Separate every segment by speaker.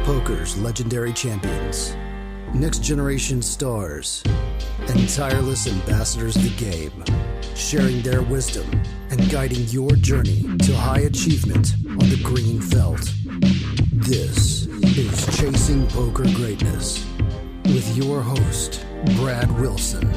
Speaker 1: Poker's legendary champions, next-generation stars, and tireless ambassadors of the game, sharing their wisdom and guiding your journey to high achievement on the green felt. This is Chasing Poker Greatness with your host, Brad Wilson.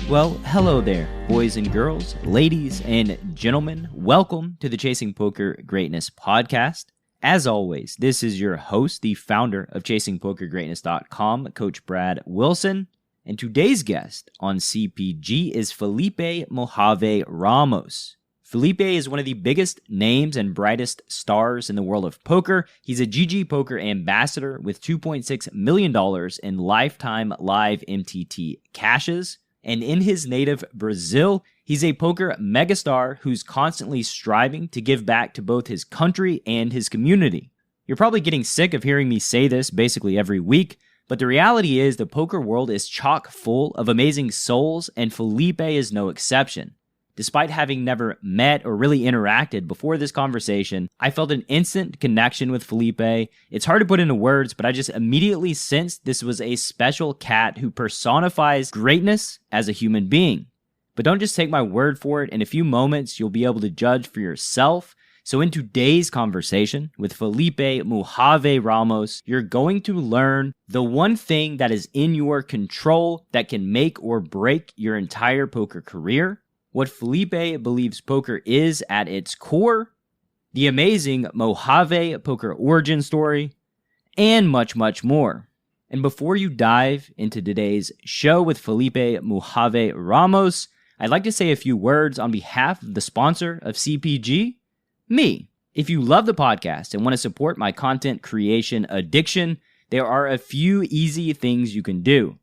Speaker 2: Well, hello there, boys and girls, ladies and gentlemen. Welcome to the Chasing Poker Greatness podcast. As always, this is your host, the founder of ChasingPokerGreatness.com, Coach Brad Wilson. And today's guest on CPG is Felipe Mojave Ramos. Felipe is one of the biggest names and brightest stars in the world of poker. He's a GG Poker ambassador with $2.6 million in lifetime live MTT cashes. And in his native Brazil, he's a poker megastar who's constantly striving to give back to both his country and his community. You're probably getting sick of hearing me say this basically every week, but the reality is the poker world is chock full of amazing souls, and Felipe is no exception. Despite having never met or really interacted before this conversation, I felt an instant connection with Felipe. It's hard to put into words, but I just immediately sensed this was a special cat who personifies greatness as a human being. But don't just take my word for it. In a few moments, you'll be able to judge for yourself. So in today's conversation with Felipe Mojave Ramos, you're going to learn the one thing that is in your control that can make or break your entire poker career, what Felipe believes poker is at its core, the amazing Mojave poker origin story, and much, much more. And before you dive into today's show with Felipe Mojave Ramos, I'd like to say a few words on behalf of the sponsor of CPG, me. If you love the podcast and want to support my content creation addiction, there are a few easy things you can do.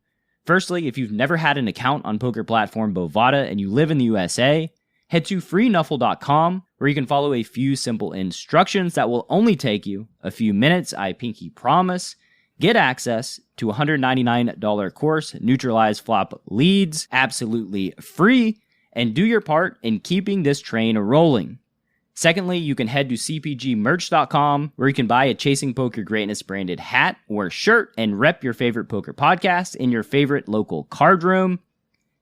Speaker 2: Firstly, if you've never had an account on poker platform Bovada and you live in the USA, head to freenuffle.com where you can follow a few simple instructions that will only take you a few minutes, I pinky promise. Get access to a $199 course, neutralize flop leads, absolutely free, and do your part in keeping this train rolling. Secondly, you can head to cpgmerch.com where you can buy a Chasing Poker Greatness branded hat or shirt and rep your favorite poker podcast in your favorite local card room.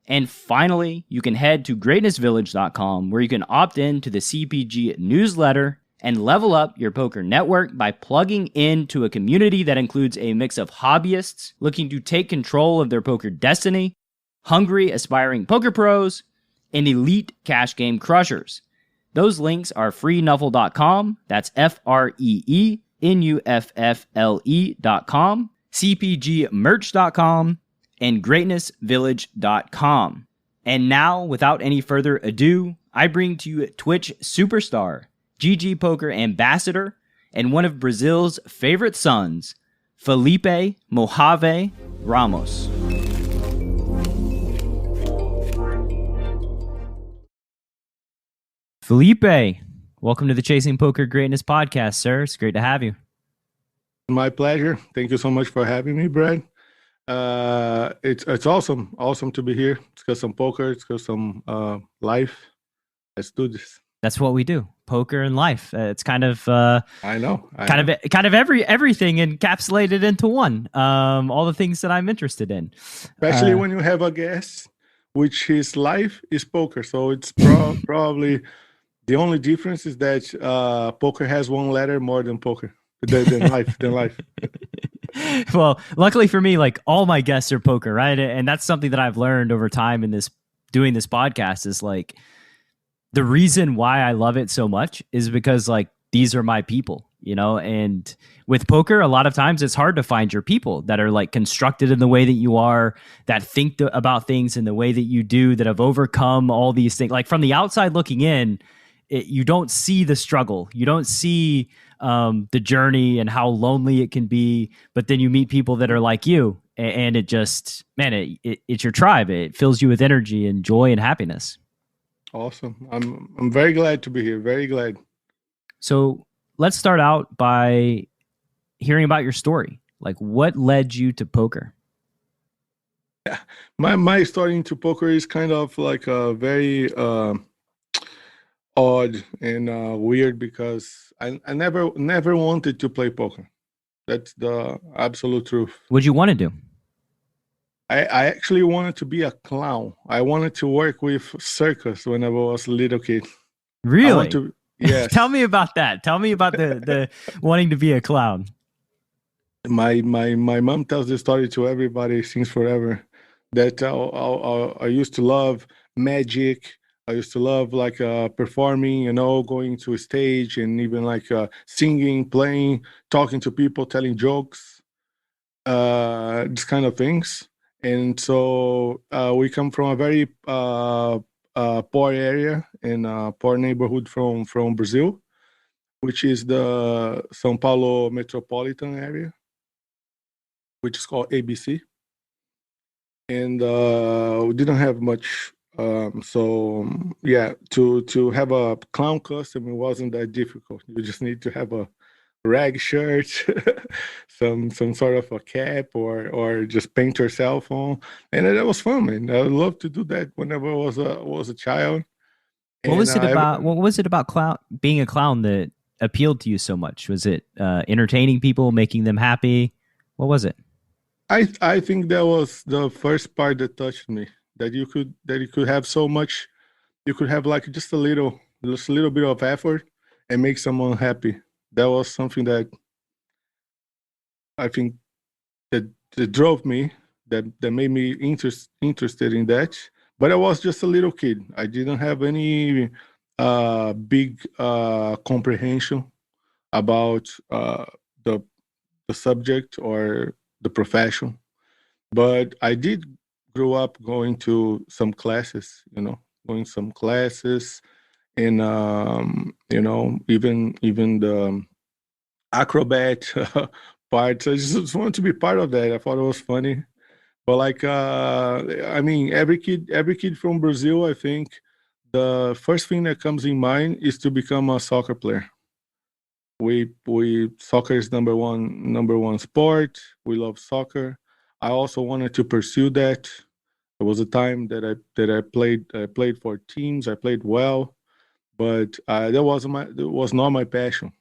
Speaker 2: And finally, you can head to greatnessvillage.com where you can opt in to the CPG newsletter and level up your poker network by plugging into a community that includes a mix of hobbyists looking to take control of their poker destiny, hungry aspiring poker pros, and elite cash game crushers. Those links are freenuffle.com, that's FREENUFFLE.com, cpgmerch.com, and greatnessvillage.com. And now, without any further ado, I bring to you Twitch superstar, GG Poker ambassador, and one of Brazil's favorite sons, Felipe Mojave Ramos. Felipe, welcome to the Chasing Poker Greatness podcast, sir. It's great to have you.
Speaker 3: My pleasure. Thank you so much for having me, Brad. It's awesome to be here. It's got some poker. It's got some life. Let's do this.
Speaker 2: That's what we do. Poker and life. It's kind of
Speaker 3: I know.
Speaker 2: Everything encapsulated into one. All the things that I'm interested in.
Speaker 3: Especially when you have a guest, which his life is poker. So it's probably. The only difference is that poker has one letter more than poker, than life.
Speaker 2: Well, luckily for me, like all my guests are poker, right? And that's something that I've learned over time in doing this podcast is like the reason why I love it so much is because like these are my people, you know? And with poker, a lot of times it's hard to find your people that are like constructed in the way that you are, that think about things in the way that you do, that have overcome all these things. Like from the outside looking in, you don't see the struggle. You don't see the journey and how lonely it can be. But then you meet people that are like you, and it just, man, it's your tribe. It fills you with energy and joy and happiness.
Speaker 3: Awesome. I'm very glad to be here. Very glad.
Speaker 2: So let's start out by hearing about your story. Like, what led you to poker?
Speaker 3: Yeah. My story into poker is kind of like a very odd and weird because I never wanted to play poker. That's the absolute truth.
Speaker 2: What'd you want to do?
Speaker 3: I actually wanted to be a clown. I wanted to work with circus when I was a little kid. I want
Speaker 2: Really?
Speaker 3: to, yes.
Speaker 2: Tell me about that. Tell me about the wanting to be a clown.
Speaker 3: My mom tells this story to everybody since forever. That I used to love magic. I used to love like performing, going to a stage and even like singing, playing, talking to people, telling jokes, this kind of things. And so we come from a very poor area in a poor neighborhood from Brazil, which is the São Paulo metropolitan area, which is called ABC. And we didn't have much. So yeah, to have a clown costume, it wasn't that difficult. You just need to have a rag shirt, some sort of a cap, or just paint yourself on, and that was fun, man. I loved to do that whenever I was a child.
Speaker 2: What
Speaker 3: And
Speaker 2: was it about? What was it about clown being a clown that appealed to you so much? Was it entertaining people, making them happy? What was it?
Speaker 3: I think that was the first part that touched me. That you could have so much, you could have like just a little bit of effort and make someone happy. That was something that I think that drove me, that made me interested in that. But I was just a little kid. I didn't have any big comprehension about the the subject or the profession. But I did grow up going to some classes, going some classes, and even the acrobat part. So I just wanted to be part of that. I thought it was funny. But like I mean, every kid from Brazil, I think the first thing that comes in mind is to become a soccer player. We soccer is number one sport. We love soccer. I also wanted to pursue that. There was a time that I played for teams. I played well, but that was not my passion.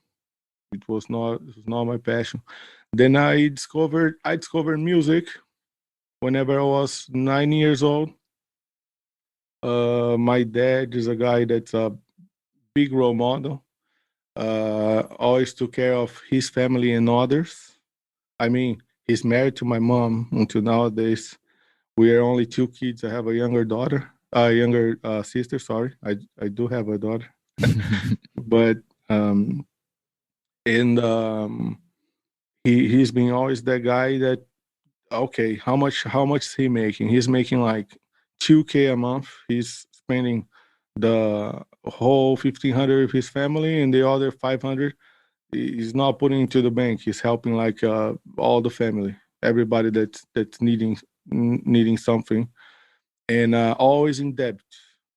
Speaker 3: It was not my passion. Then I discovered music whenever I was 9 years old. My dad is a guy that's a big role model. Always took care of his family and others. I mean, he's married to my mom until nowadays. We are only two kids. I have a younger sister. Sorry, I do have a daughter, but um, and he's been always that guy that, okay, how much is he making? He's making like 2K a month. He's spending the whole 1,500 with his family, and the other 500 he's not putting into the bank. He's helping like all the family, everybody that's needing something, and always in debt,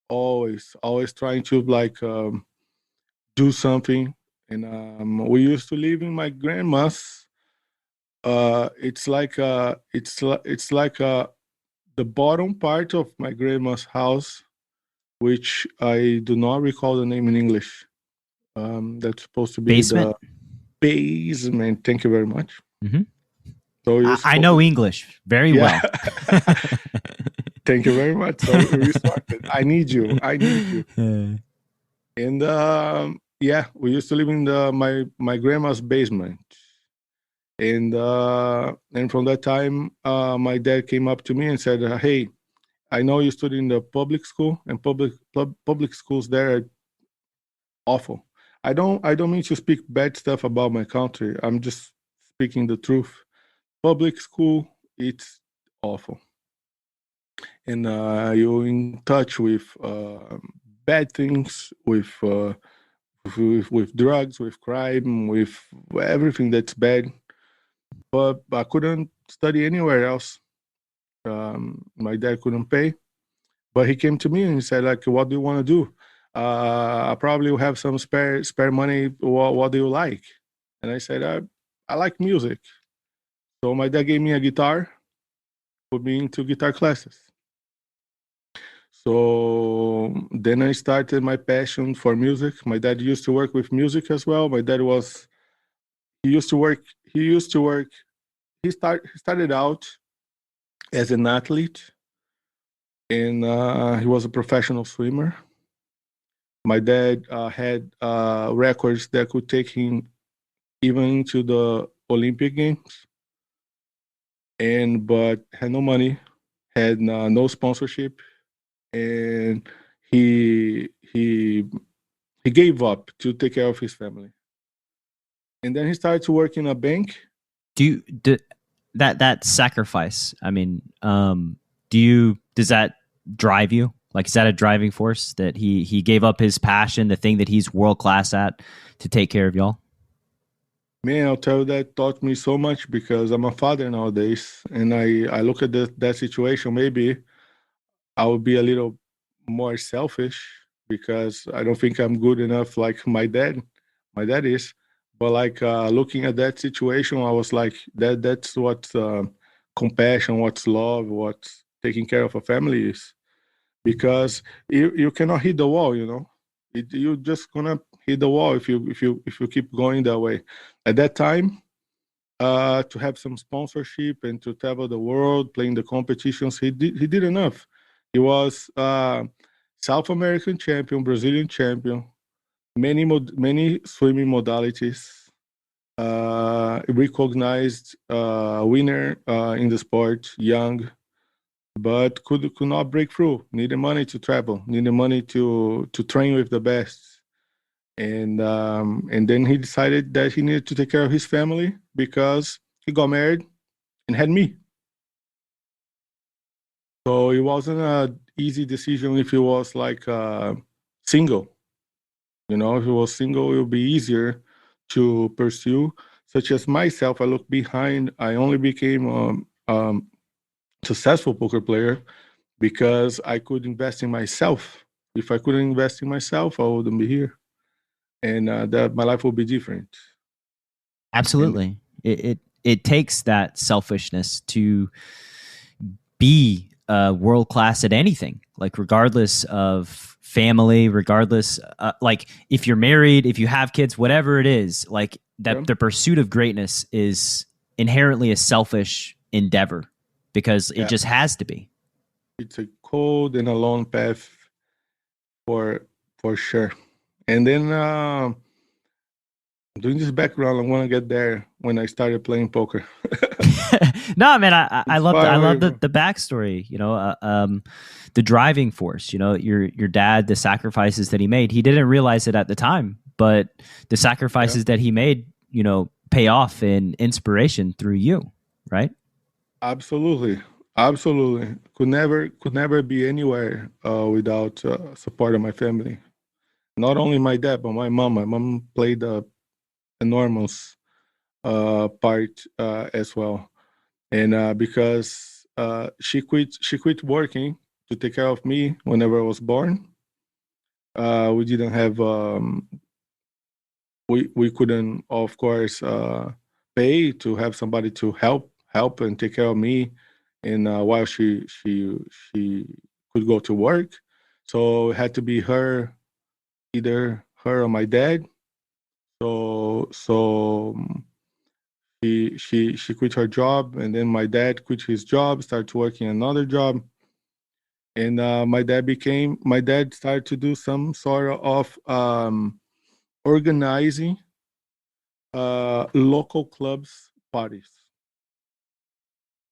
Speaker 3: always trying to like do something. And we used to live in my grandma's. It's like the bottom part of my grandma's house, which I do not recall the name in English. That's supposed to be
Speaker 2: Basement.
Speaker 3: the basement. Thank you very much.
Speaker 2: Mhm.
Speaker 3: So
Speaker 2: I know English very
Speaker 3: yeah.
Speaker 2: well.
Speaker 3: Thank you very much. So we started. I need you. I need you. And yeah, we used to live in my grandma's basement. And from that time, my dad came up to me and said, "Hey, I know you studied in the public school, and public schools there are awful. I don't mean to speak bad stuff about my country. I'm just speaking the truth. Public school, it's awful, and you're in touch with bad things, with drugs, with crime, with everything that's bad. But I couldn't study anywhere else. My dad couldn't pay, but he came to me and he said, like, "What do you want to do? I probably will have some spare money. What do you like?" And I said, I like music. So my dad gave me a guitar, put me into guitar classes. So then I started my passion for music. My dad used to work with music as well. My dad was he used to work he used to work he started out as an athlete, and he was a professional swimmer. My dad had records that could take him even into the Olympic Games, and but had no money, had no sponsorship, and he he gave up to take care of his family. And then he started to work in a bank.
Speaker 2: Do that sacrifice? I mean, does that drive you? Like, is that a driving force that he gave up his passion, the thing that he's world class at, to take care of y'all?
Speaker 3: Man, I'll tell you that taught me so much because I'm a father nowadays, and I look at that situation. Maybe I would be a little more selfish because I don't think I'm good enough like my dad. My dad is, but like looking at that situation, I was like, that's what compassion, what's love, what's taking care of a family is. Because you cannot hit the wall, you know. You're just gonna hit the wall if you keep going that way. At that time, to have some sponsorship and to travel the world, playing the competitions. He did enough. He was South American champion, Brazilian champion, many swimming modalities. Recognized winner in the sport, young, but could not break through. Needed money to travel. Needed money to train with the best. And then he decided that he needed to take care of his family because he got married and had me. So it wasn't a easy decision if he was like single. You know, if he was single, it would be easier to pursue. Such as myself, I look behind. I only became successful poker player because I could invest in myself. If I couldn't invest in myself, I wouldn't be here, and that my life would be different. And
Speaker 2: Absolutely. It takes that selfishness to be world class at anything, like regardless of family, regardless, like if you're married, if you have kids, whatever it is, like that
Speaker 3: yeah,
Speaker 2: the pursuit of greatness is inherently a selfish endeavor because it
Speaker 3: yeah,
Speaker 2: just has to be.
Speaker 3: it's a cold and a long path for for sure. And then doing this background, I want to get there when I started playing poker.
Speaker 2: No, man, I
Speaker 3: It's
Speaker 2: love
Speaker 3: far away from.
Speaker 2: the backstory. The driving force. You know, your dad, the sacrifices that he made. He didn't realize it at the time, but the
Speaker 3: Yeah,
Speaker 2: sacrifices that he made, pay off in inspiration through you, right?
Speaker 3: absolutely, absolutely. Could never be anywhere without support of my family. Not only my dad, but my mom. My mom played a enormous part as well, and because she quit working to take care of me whenever I was born. We didn't have we couldn't, of course, pay to have somebody to help and take care of me, and while she could go to work, so it had to be her, either her or my dad. So she quit her job, and then my dad quit his job, started working another job, and my dad started to do some sort of organizing local clubs parties.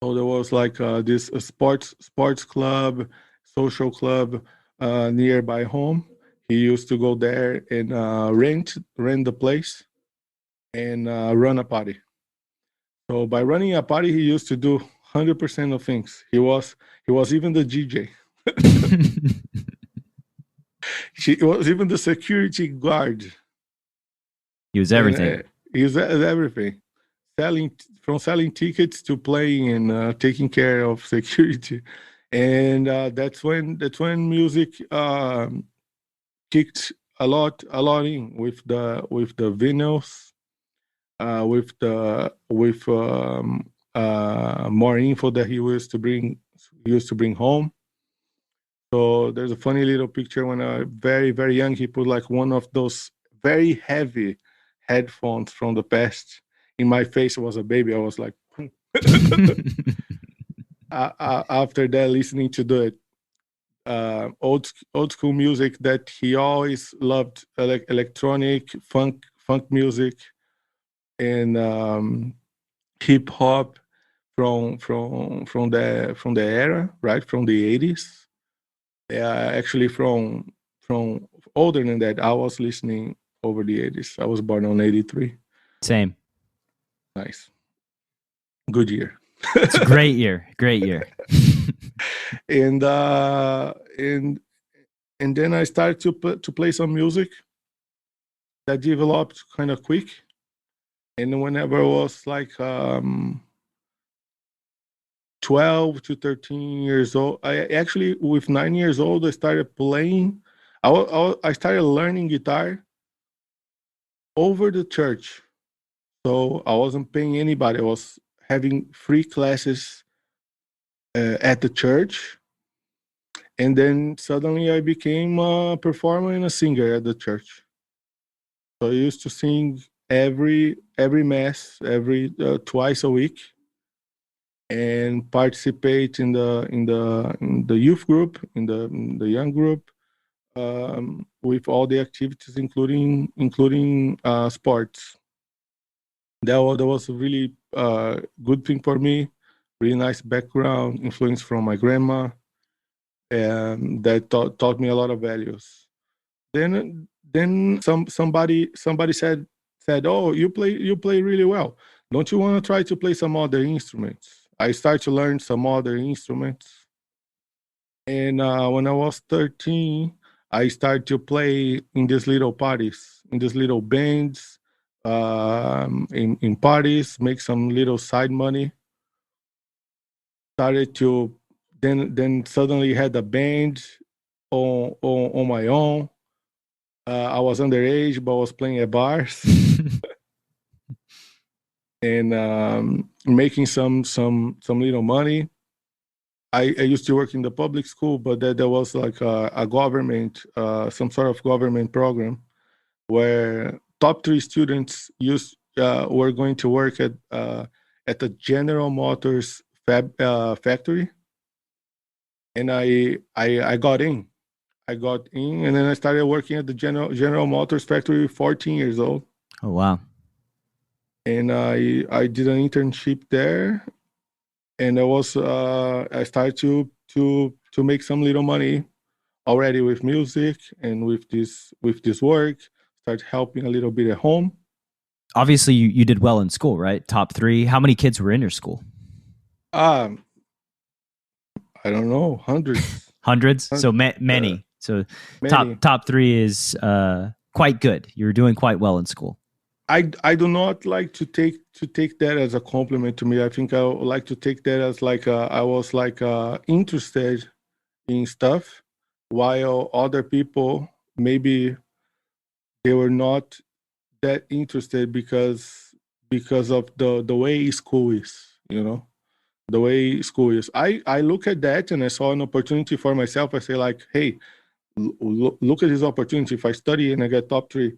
Speaker 3: So there was like this sports club, social club nearby home. He used to go there and rent the place and run a party. So by running a party, he used to do 100% of things. He was even the DJ. He was even the security guard,
Speaker 2: He was
Speaker 3: and
Speaker 2: everything.
Speaker 3: he was everything. Selling tickets to playing and taking care of security, and that's when music kicked a lot in with the vinyls, with more info that he used to bring home. So there's a funny little picture when I very, very young, he put like one of those very heavy headphones from the past in my face. I was a baby. I was like, after that, listening to the old school music that he always loved, electronic funk music, and hip hop from the era, right, from the 80s. Yeah, actually from older than that. I was listening over the 80s. I was born on 83.
Speaker 2: Same.
Speaker 3: Nice, good year.
Speaker 2: It's a great year. Great year.
Speaker 3: and and then I started to play some music that developed kind of quick. And whenever I was like 12 to 13 years old, I actually, with 9 years old, I started playing. I started learning guitar over the church. So I wasn't paying anybody. I was having free classes at the church. And then suddenly I became a performer and a singer at the church. So I used to sing every mass, every twice a week, and participate in the youth group, in the young group, with all the activities, including sports. That was a really good thing for me. Really nice background, influence from my grandma, and that taught me a lot of values. Then somebody said, "Oh, you play really well. Don't you want to try to play some other instruments?" I started to learn some other instruments, and when I was 13, I started to play in these little parties, in these little bands, in parties, make some little side money. Started to then suddenly had a band on my own. I was underage, but I was playing at bars and making some little money. I used to work in the public school, but there was like a government, some sort of government program where top three students were going to work at the General Motors factory, and I got in. I got in, and then I started working at the General Motors factory, 14 years old.
Speaker 2: Oh, wow.
Speaker 3: And I did an internship there, and I started to make some little money already with music and with this work. Start helping a little bit at home.
Speaker 2: Obviously, you did well in school, right? Top 3. How many kids were in your school?
Speaker 3: Um, I don't know, hundreds.
Speaker 2: Hundreds. So many. So
Speaker 3: Many.
Speaker 2: top 3 is quite good. You're doing quite well in school.
Speaker 3: I do not like to take that as a compliment to me. I think I would like to take that as like I was like interested in stuff, while other people maybe they were not that interested because of the way school is, the way school is. I look at that and I saw an opportunity for myself. I say like, hey, look at this opportunity. If I study and I get top 3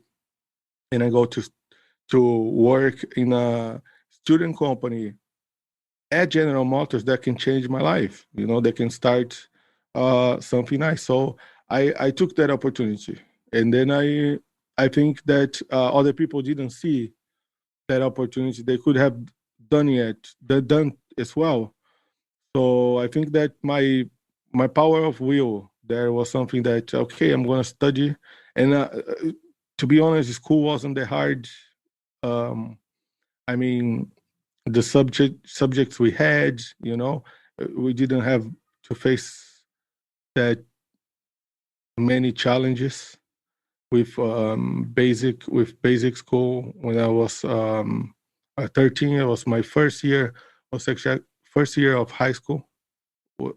Speaker 3: and I go to work in a student company at General Motors, that can change my life. They can start something nice. So I took that opportunity, and then I think that other people didn't see that opportunity. They could have done as well. So I think that my power of will there was something that, okay, I'm going to study, and to be honest, school wasn't that hard. I mean, the subjects we had, we didn't have to face that many challenges with basic school. When I was 13, it was my first year. Was actually first year of high school.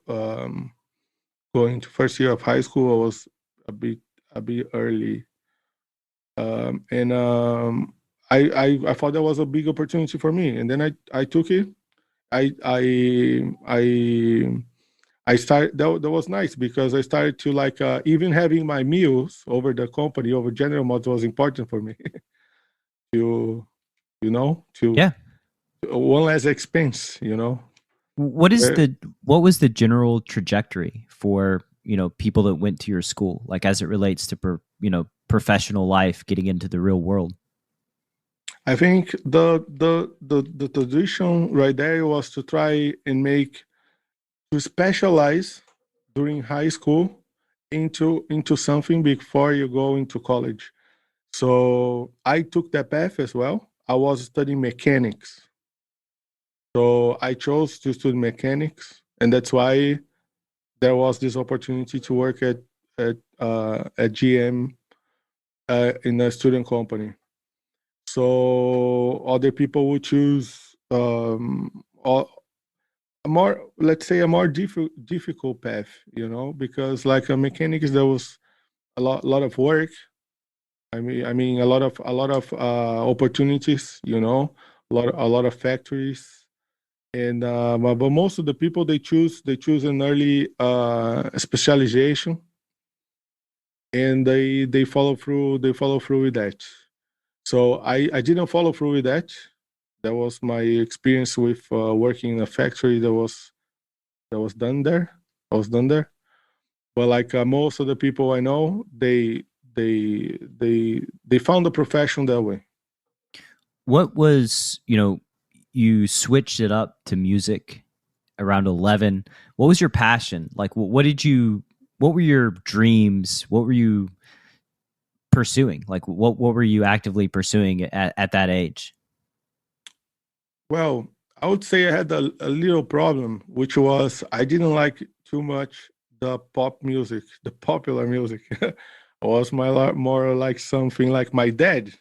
Speaker 3: Um, Going to first year of high school, I was a bit early, and I thought that was a big opportunity for me, and then I took it. I I I I started that was nice because I started to like even having my meals over the company over General Motors was important for me to to
Speaker 2: Yeah.
Speaker 3: one less expense.
Speaker 2: What is
Speaker 3: Uh,
Speaker 2: what was the general trajectory for, people that went to your school, like as it relates to professional life, getting into the real world?
Speaker 3: I think the tradition right there was to try and to specialize during high school into something before you go into college. So I took that path as well. I was studying mechanics. So I chose to study mechanics, and that's why there was this opportunity to work at GM in a student company. So other people would choose a more, let's say, a more difficult path, because like a mechanics there was a lot of work. I mean a lot of opportunities, a lot of factories, and but most of the people they choose an early specialization, and they follow through with that. So I didn't follow through with that. That was my experience with working in a factory that was done there. I was done there. But like most of the people I know, they found a profession that way.
Speaker 2: What was, you switched it up to music around 11. What was your passion? Like, what were your dreams? What were you pursuing? Like, what were you actively pursuing at that age?
Speaker 3: Well, I would say I had a little problem, which was I didn't like too much the pop music, the popular music. I was more like something like my dad,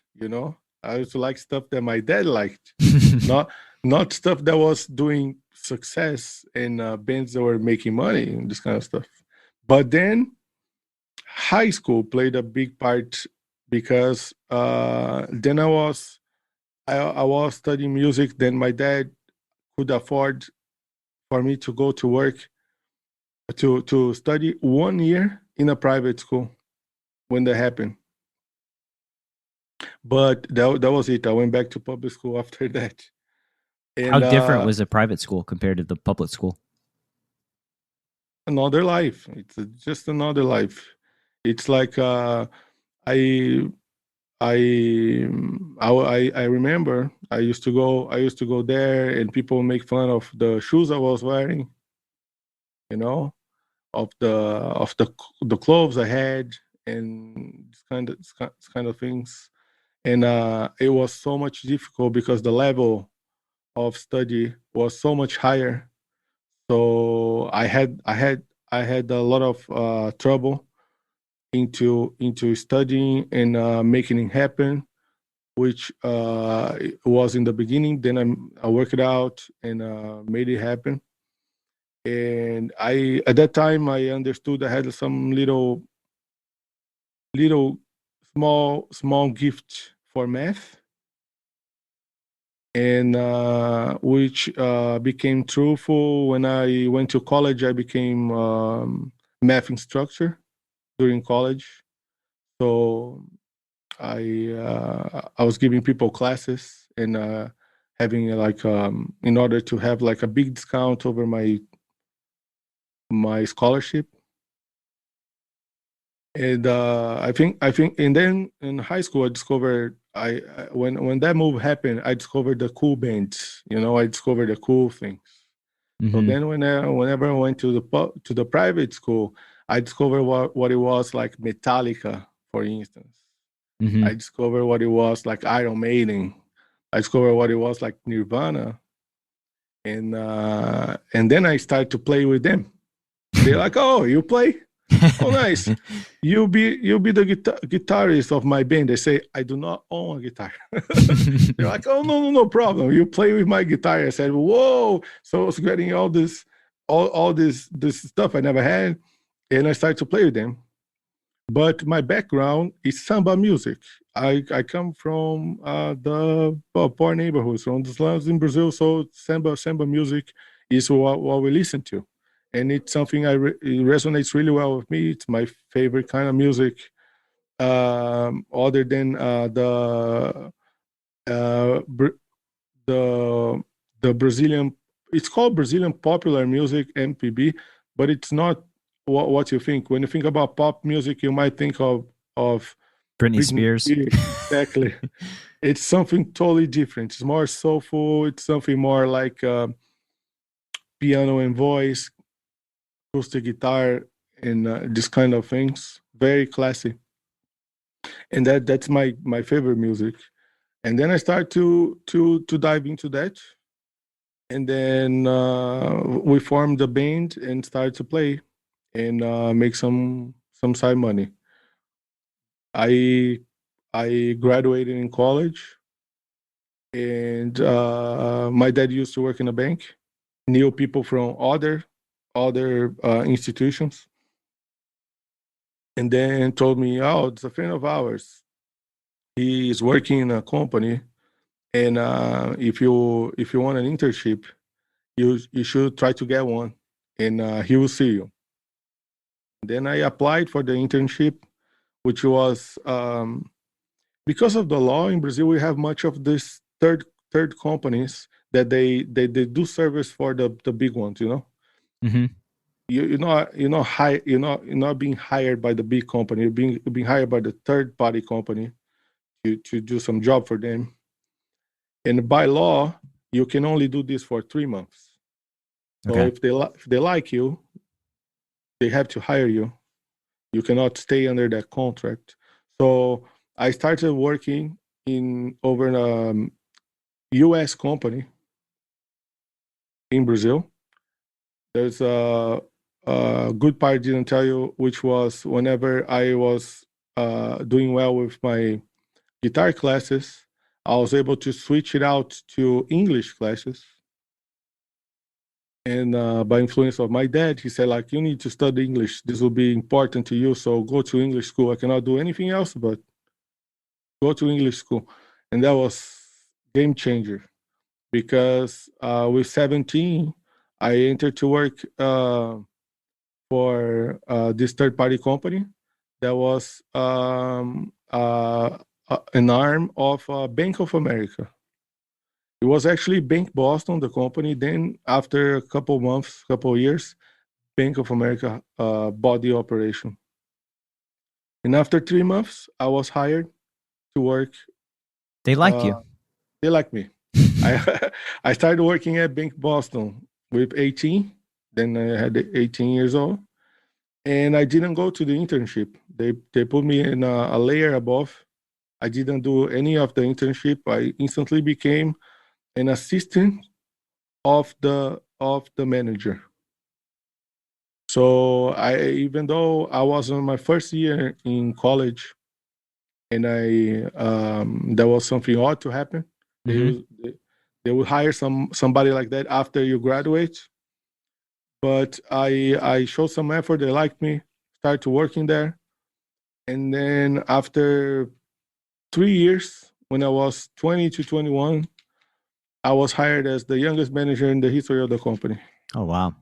Speaker 3: I used to like stuff that my dad liked, not not stuff that was doing success in bands that were making money and this kind of stuff. But then high school played a big part because then I was studying music. Then my dad could afford for me to go to work to study 1 year in a private school when that happened. But that was it. I went back to public school after that.
Speaker 2: How
Speaker 3: And
Speaker 2: different was a private school compared to the public school?
Speaker 3: another life. It's just another life. It's like I I remember I used to go there, and people make fun of the shoes I was wearing, you know, of the clothes I had, and this kind of things. And it was so much difficult because the level of study was so much higher. So I had a lot of trouble into studying and making it happen, which was in the beginning. Then I worked it out and made it happen. And I at that time I understood I had some little small gift for math, and which became truthful when I went to college. I became math instructor during college. So I was giving people classes and having like in order to have like a big discount over my scholarship. And I think and then in high school I discovered when that move happened, I discovered the cool bands. I discovered the cool things. So
Speaker 2: Mm-hmm.
Speaker 3: then whenever I went to the private school, I discovered what it was like Metallica, for instance.
Speaker 2: Mm-hmm.
Speaker 3: I discovered what it was like Iron Maiden. I discovered what it was like Nirvana, and then I started to play with them. They're like, "Oh, you play? Oh, nice. You'll be the guitarist of my band." They say, "I do not own a guitar." They're like, "Oh, no, no, no problem. You play with my guitar." I said, "Whoa!" So I was getting all this stuff I never had, and I started to play with them. But my background is samba music. I come from the poor neighborhoods, from the slums in Brazil. So samba music is what we listen to, and it's something it resonates really well with me. It's my favorite kind of music. Other than uh, Br- the Brazilian, it's called Brazilian popular music (MPB), but it's not what you think. When you think about pop music, you might think of
Speaker 2: Britney
Speaker 3: Britney
Speaker 2: Spears.
Speaker 3: Spears. Exactly. It's something totally different. It's more soulful. It's something more like piano and voice, acoustic guitar, and this kind of things. Very classy, and that's my favorite music. And then I start to dive into that, and then we formed the band and started to play and make some side money. I I graduated in college, and my dad used to work in a bank. Knew people from other institutions, and then told me, "Oh, it's a friend of ours. He is working in a company, and if you want an internship, you should try to get one, and he will see you." Then I applied for the internship, which was because of the law in Brazil. We have much of this third companies that they do service for the big ones.
Speaker 2: Mm-hmm.
Speaker 3: You're not being hired by the big company. You're being hired by the third party company to do some job for them. And by law, you can only do this for 3 months. So
Speaker 2: Okay.
Speaker 3: if they like you, they have to hire you. You cannot stay under that contract. So I started working in over a U.S. company in Brazil. There's a good part I didn't tell you, which was whenever I was doing well with my guitar classes, I was able to switch it out to English classes. And by influence of my dad, he said, like, you need to study English. This will be important to you. So go to English school. I cannot do anything else, but go to English school. And that was game changer because with 17, I entered to work for this third party company that was an arm of Bank of America. It was actually Bank Boston, the company. Then after a couple months, couple years, Bank of America bought the operation. And after 3 months, I was hired to work.
Speaker 2: They liked
Speaker 3: Uh,
Speaker 2: you.
Speaker 3: they like me. I I started working at Bank Boston with 18. Then I had 18 years old, and I didn't go to the internship. They put me in a layer above. I didn't do any of the internship. I instantly became an assistant of the manager. So even though I was on my first year in college, and there was something odd to happen. They
Speaker 2: Mm-hmm.
Speaker 3: would they, they would hire somebody like that after you graduate. But I showed some effort. They liked me. Started working there, and then after 3 years, when I was 20 to 21, I was hired as the youngest manager in the history of the company.
Speaker 2: Oh wow.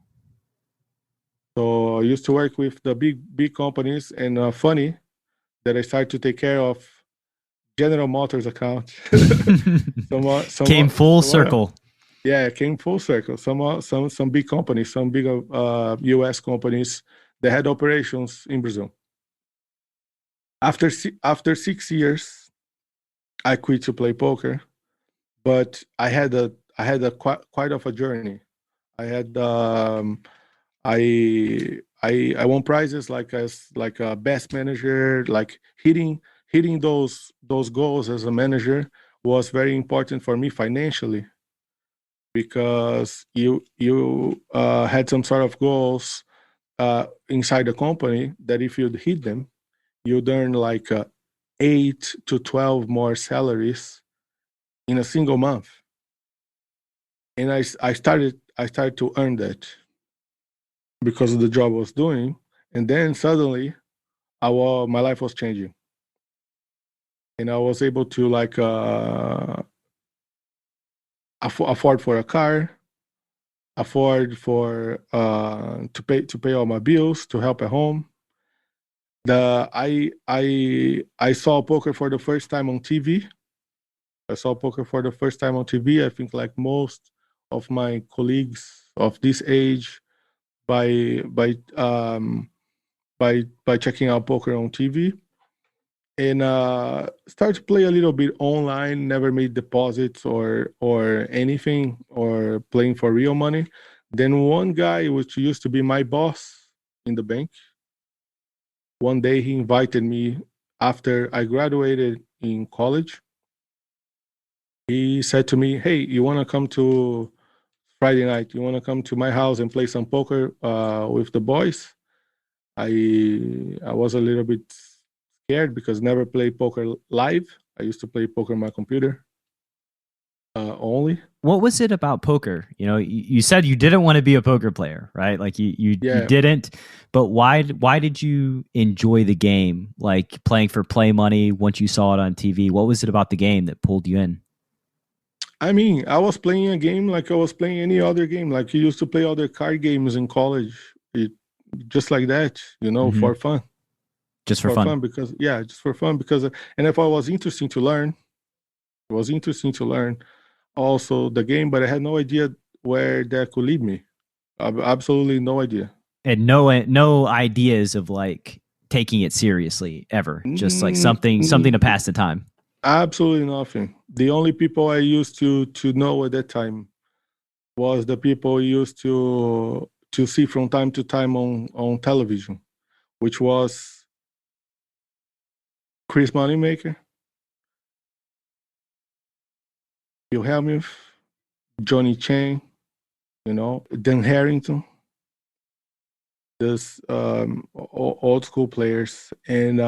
Speaker 3: So I used to work with the big companies, and funny that I started to take care of General Motors account.
Speaker 2: Came full
Speaker 3: Someone,
Speaker 2: circle.
Speaker 3: yeah, it came full circle. Some big companies, some big U.S. companies that had operations in Brazil. After 6 years, I quit to play poker, but I had a quite of a journey. I had I won prizes like as like a best manager, like hitting those goals as a manager was very important for me financially because you had some sort of goals inside the company that if you'd hit them, you'd earn like 8 to 12 more salaries in a single month. And I started to earn that because of the job I was doing. And then suddenly my life was changing. And I was able to like afford for a car. afford for to pay all my bills, to help at home. I saw poker for the first time on TV. I saw poker for the first time on TV. I think like most of my colleagues of this age by by um by checking out poker on TV, and started to play a little bit online. Never made deposits or anything or playing for real money. Then one guy, which used to be my boss in the bank, one day he invited me after I graduated in college. He said to me, "Hey, you want to come to Friday night? You want to come to my house and play some poker with the boys?" I was a little bit scared because never played poker live. I used to play poker on my computer only.
Speaker 2: What was it about poker? You said you didn't want to be a poker player, right? Like you didn't, but why did you enjoy the game? Like playing for play money once you saw it on TV? What was it about the game that pulled you in?
Speaker 3: I mean, I was playing a game like I was playing any other game. Like you used to play other card games in college, just like that, for fun.
Speaker 2: Just for fun.
Speaker 3: Just for fun because, and if I was interesting to learn, it was interesting to learn also the game, but I had no idea where that could lead me. Absolutely no idea.
Speaker 2: And no ideas of like taking it seriously ever. Just like something to pass the time.
Speaker 3: Absolutely nothing. The only people I used to know at that time was the people I used to see from time to time on television, which was Chris Moneymaker, Bill Hellmuth, Johnny Chang, Dan Harrington, this old school players. And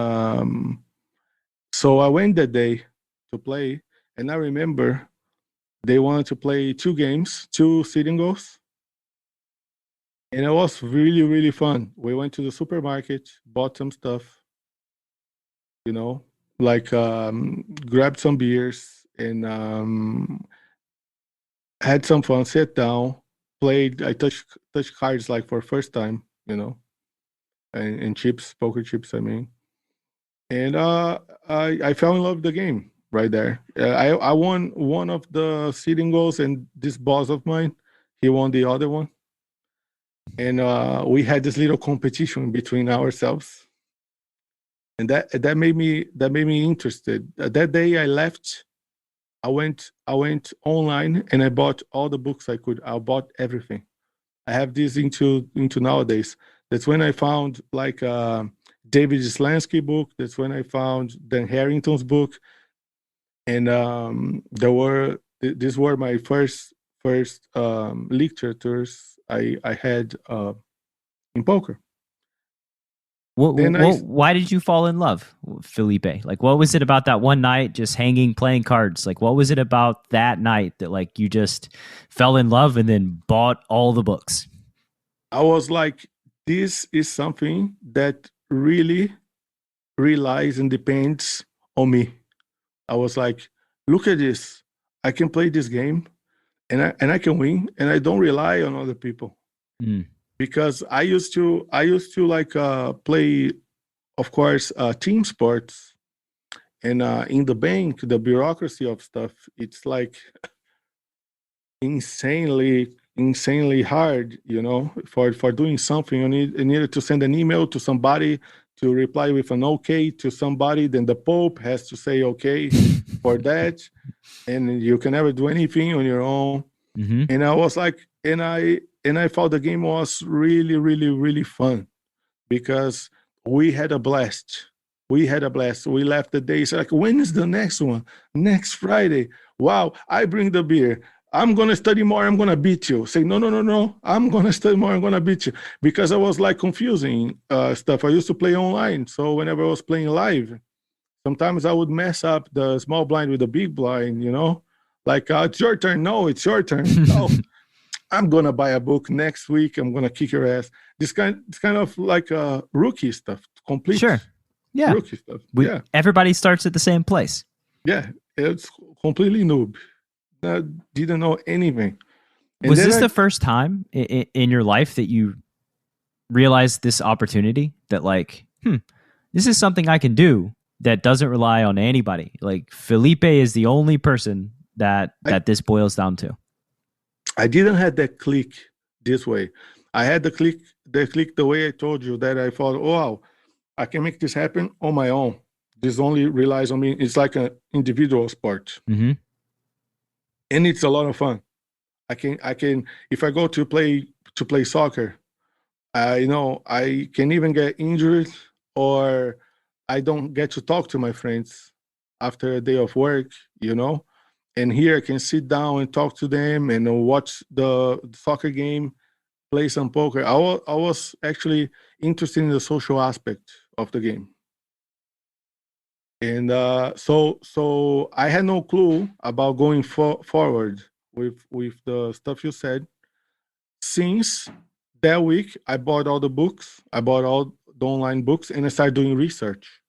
Speaker 3: so I went that day to play, and I remember they wanted to play 2 games, 2 sitting goals. And it was really, really fun. We went to the supermarket, bought some stuff, like grabbed some beers and had some fun, sat down, played. I touched cards like for first time, and chips, poker chips, I mean. And I fell in love with the game right there. I won one of the seeding goals, and this boss of mine, he won the other one. And we had this little competition between ourselves, and that made me interested. That day I left. I went online and I bought all the books I could. I bought everything. I have this into nowadays. That's when I found like David Slansky book. That's when I found Dan Harrington's book, and these were my first literatures I had in poker.
Speaker 2: Why did you fall in love, Felipe? Like, what was it about that one night just hanging, playing cards? Like, what was it about that night that like you just fell in love and then bought all the books?
Speaker 3: I was like, this is something that really relies and depends on me. I was like, look at this. I can play this game and I can win, and I don't rely on other people. Because I used to like play, of course, team sports, and in the bank, the bureaucracy of stuff, it's like insanely hard, for doing something. You needed to send an email to somebody to reply with an okay to somebody, then the Pope has to say okay for that, and you can never do anything on your own. And I was like, and I thought the game was really, really, really fun because we had a blast. We left the day. So like, when is the next one? Next Friday. Wow, I bring the beer. I'm going to study more. I'm going to beat you. Say, no. I'm going to study more. I'm going to beat you. Because I was like confusing stuff. I used to play online. So whenever I was playing live, sometimes I would mess up the small blind with the big blind, Like, it's your turn. No, it's your turn. No. I'm gonna buy a book next week. I'm gonna kick your ass. It's kind of like rookie stuff. Complete.
Speaker 2: Sure. Yeah.
Speaker 3: Rookie stuff.
Speaker 2: Everybody starts at the same place.
Speaker 3: Yeah. It's completely noob. I didn't know anything. And
Speaker 2: Was
Speaker 3: then
Speaker 2: this the first time in your life that you realized this opportunity that like, this is something I can do that doesn't rely on anybody? Like Felipe is the only person that this boils down to.
Speaker 3: I didn't have that click this way. I had the click the way I told you, that I thought, oh, wow, I can make this happen on my own. This only relies on me. It's like an individual sport.
Speaker 2: Mm-hmm.
Speaker 3: And it's a lot of fun. I can if I go to play soccer, I can even get injured, or I don't get to talk to my friends after a day of work, and here I can sit down and talk to them and watch the soccer game, play some poker. I was actually interested in the social aspect of the game. And so I had no clue about going forward with the stuff you said. Since that week, I bought all the books. I bought all the online books, and I started doing research.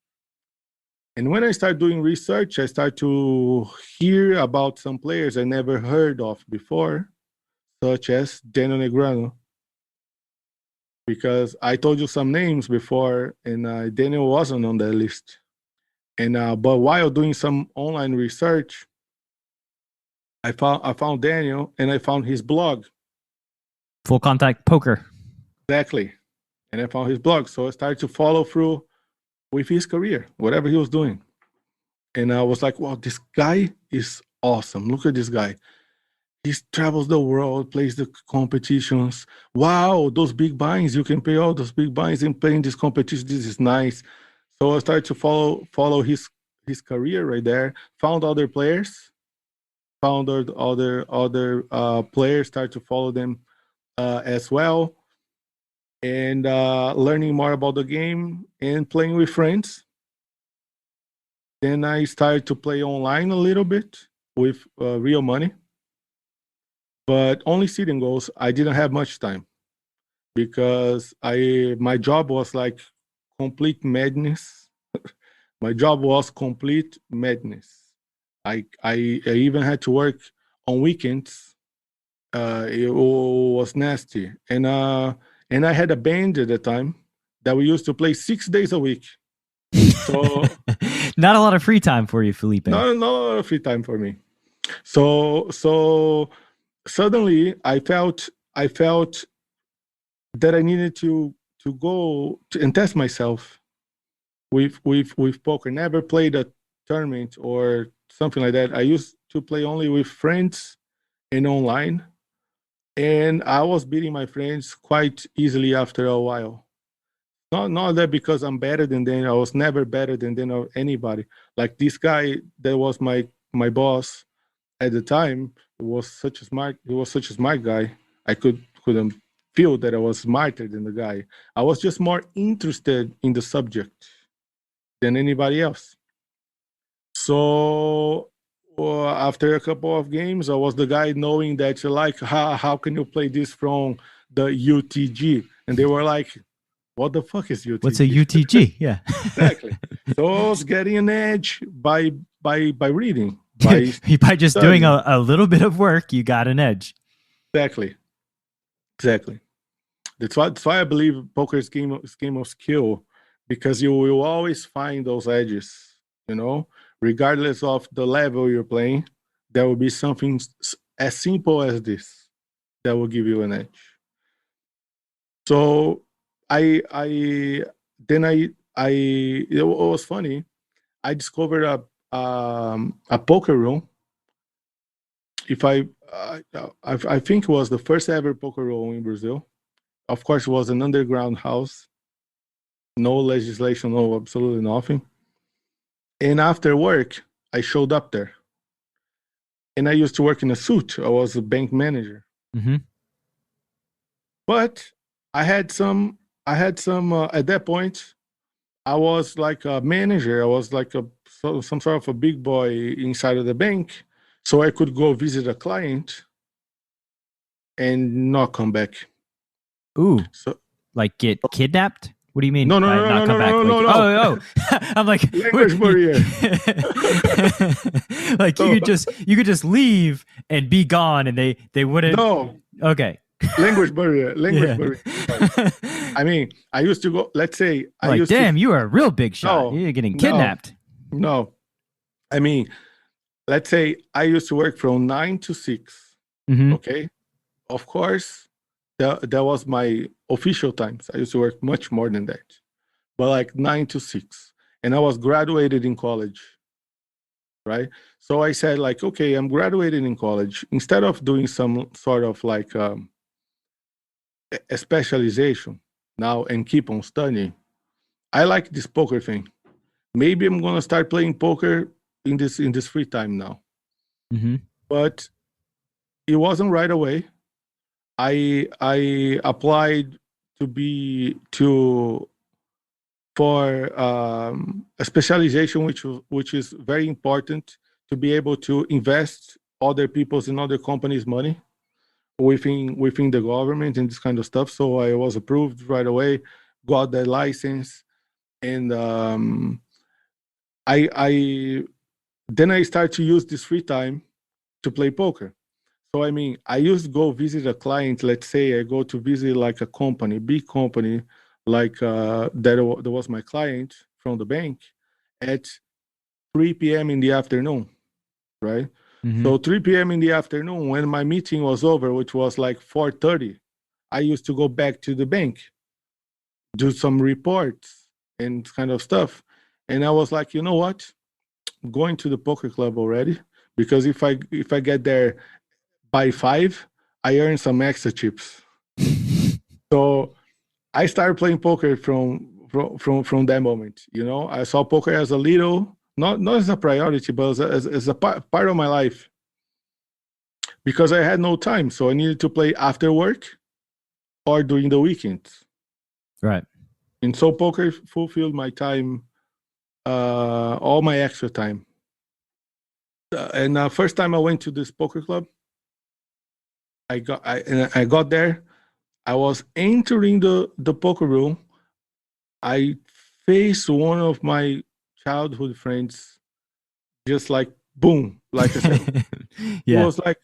Speaker 3: And when I started doing research, I started to hear about some players I never heard of before, such as Daniel Negreanu. Because I told you some names before, and Daniel wasn't on that list. And but while doing some online research, I found Daniel, and I found his blog.
Speaker 2: Full Contact Poker.
Speaker 3: Exactly. And I found his blog. So I started to follow through with his career, whatever he was doing. And I was like, wow, this guy is awesome. Look at this guy. He travels the world, plays the competitions. Wow, those big binds, you can pay all those big binds and play in this competition. This is nice. So I started to follow his career right there. Found other players, found other players, started to follow them as well, and learning more about the game and playing with friends. Then I started to play online a little bit with real money, but only sitting goals. I didn't have much time because my job was like complete madness. My job was complete madness. I even had to work on weekends. It was nasty, and I had a band at the time that we used to play 6 days a week. So
Speaker 2: not a lot of free time for you, Felipe.
Speaker 3: not a lot of free time for me. So suddenly I felt that I needed to go and test myself with poker. Never played a tournament or something like that. I used to play only with friends and online, and I was beating my friends quite easily after a while. Not that because I'm better than them. I was never better than them or anybody. Like this guy that was my boss at the time was such a smart. He was such a smart guy. I couldn't feel that I was smarter than the guy. I was just more interested in the subject than anybody else. So after a couple of games, I was the guy knowing that like how can you play this from the UTG, and they were like, what the fuck is UTG?
Speaker 2: What's a UTG? Yeah.
Speaker 3: Exactly. So I was getting an edge by reading.
Speaker 2: By just
Speaker 3: studying.
Speaker 2: doing a little bit of work, you got an edge.
Speaker 3: Exactly. That's why I believe poker is game of skill, because you will always find those edges, regardless of the level you're playing. There will be something as simple as this that will give you an edge. So it was funny. I discovered a poker room. I think it was the first ever poker room in Brazil. Of course, it was an underground house. No legislation, no absolutely nothing. And after work, I showed up there. And I used to work in a suit. I was a bank manager.
Speaker 2: Mm-hmm.
Speaker 3: But I had some at that point, I was like a manager. I was like some sort of a big boy inside of the bank. So I could go visit a client and not come back.
Speaker 2: Ooh.
Speaker 3: So
Speaker 2: like get kidnapped What do you mean
Speaker 3: No,
Speaker 2: by not come back? Like, oh, I'm like
Speaker 3: language barrier.
Speaker 2: Like you could just leave and be gone, and they wouldn't.
Speaker 3: No.
Speaker 2: Okay.
Speaker 3: Language barrier. Barrier. I mean, I used to go. Let's say I
Speaker 2: like,
Speaker 3: used
Speaker 2: damn,
Speaker 3: to.
Speaker 2: you are a real big shot.
Speaker 3: No,
Speaker 2: You're getting kidnapped.
Speaker 3: No. I mean, let's say I used to work from 9 to 6.
Speaker 2: Mm-hmm.
Speaker 3: Okay. Of course, that was my official times. I used to work much more than that, but like 9 to 6. And I was graduated in college, right? So I said, like, okay, I'm graduated in college. Instead of doing some sort of like a specialization now and keep on studying, I like this poker thing. Maybe I'm gonna start playing poker in this free time now.
Speaker 2: Mm-hmm.
Speaker 3: But it wasn't right away. I applied for a specialization which is very important to be able to invest other people's and other companies' money within the government and this kind of stuff. So I was approved right away, got the license, and I then I started to use this free time to play poker. So I mean, I used to go visit a client. Let's say I go to visit like a company, big company, like that was my client from the bank at 3 p.m. in the afternoon, right?
Speaker 2: Mm-hmm.
Speaker 3: So 3 p.m. in the afternoon, when my meeting was over, which was like 4:30, I used to go back to the bank, do some reports and kind of stuff. And I was like, you know what? I'm going to the poker club already, because if I get there by 5, I earn some extra chips. So I started playing poker from that moment. You know, I saw poker as a little, not as a priority, but as a part of my life, because I had no time. So I needed to play after work or during the weekends.
Speaker 2: Right.
Speaker 3: And so poker fulfilled my time, all my extra time. And first time I went to this poker club, I got there. I was entering the poker room. I faced one of my childhood friends, just like boom, like I said. He was like,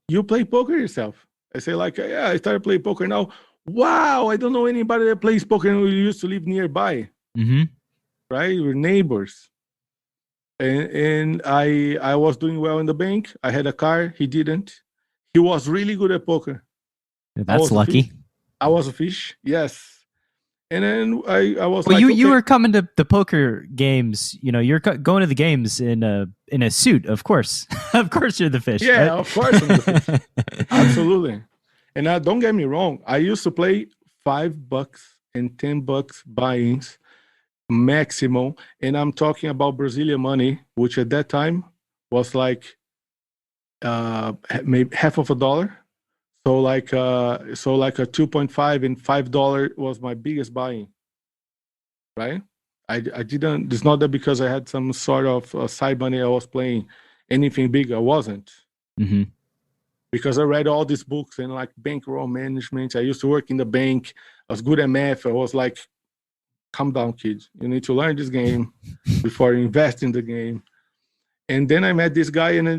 Speaker 3: "You play poker yourself?" I say, like, "Yeah, I started playing poker now." Wow, I don't know anybody that plays poker, and we used to live nearby.
Speaker 2: Mm-hmm.
Speaker 3: Right, we're neighbors. And I was doing well in the bank. I had a car. He didn't. He was really good at poker.
Speaker 2: That's lucky.
Speaker 3: I was a fish. Yes. And then I was
Speaker 2: well,
Speaker 3: like,
Speaker 2: you were coming to the poker games. You know, you're going to the games in a suit, of course. Of course, you're the fish.
Speaker 3: Yeah,
Speaker 2: right?
Speaker 3: of course I'm the fish. Absolutely. And don't get me wrong. I used to play $5 and $10 buy-ins maximum, and I'm talking about Brazilian money, which at that time was like maybe half of a dollar. So like a 2.5 and $5 was my biggest buying, right? I didn't. It's not that because I had some sort of side money I was playing anything big. I wasn't.
Speaker 2: Mm-hmm.
Speaker 3: Because I read all these books and like bankroll management. I used to work in the bank. I was good at math. I was like, calm down, kids. You need to learn this game before you invest in the game. And then I met this guy, and then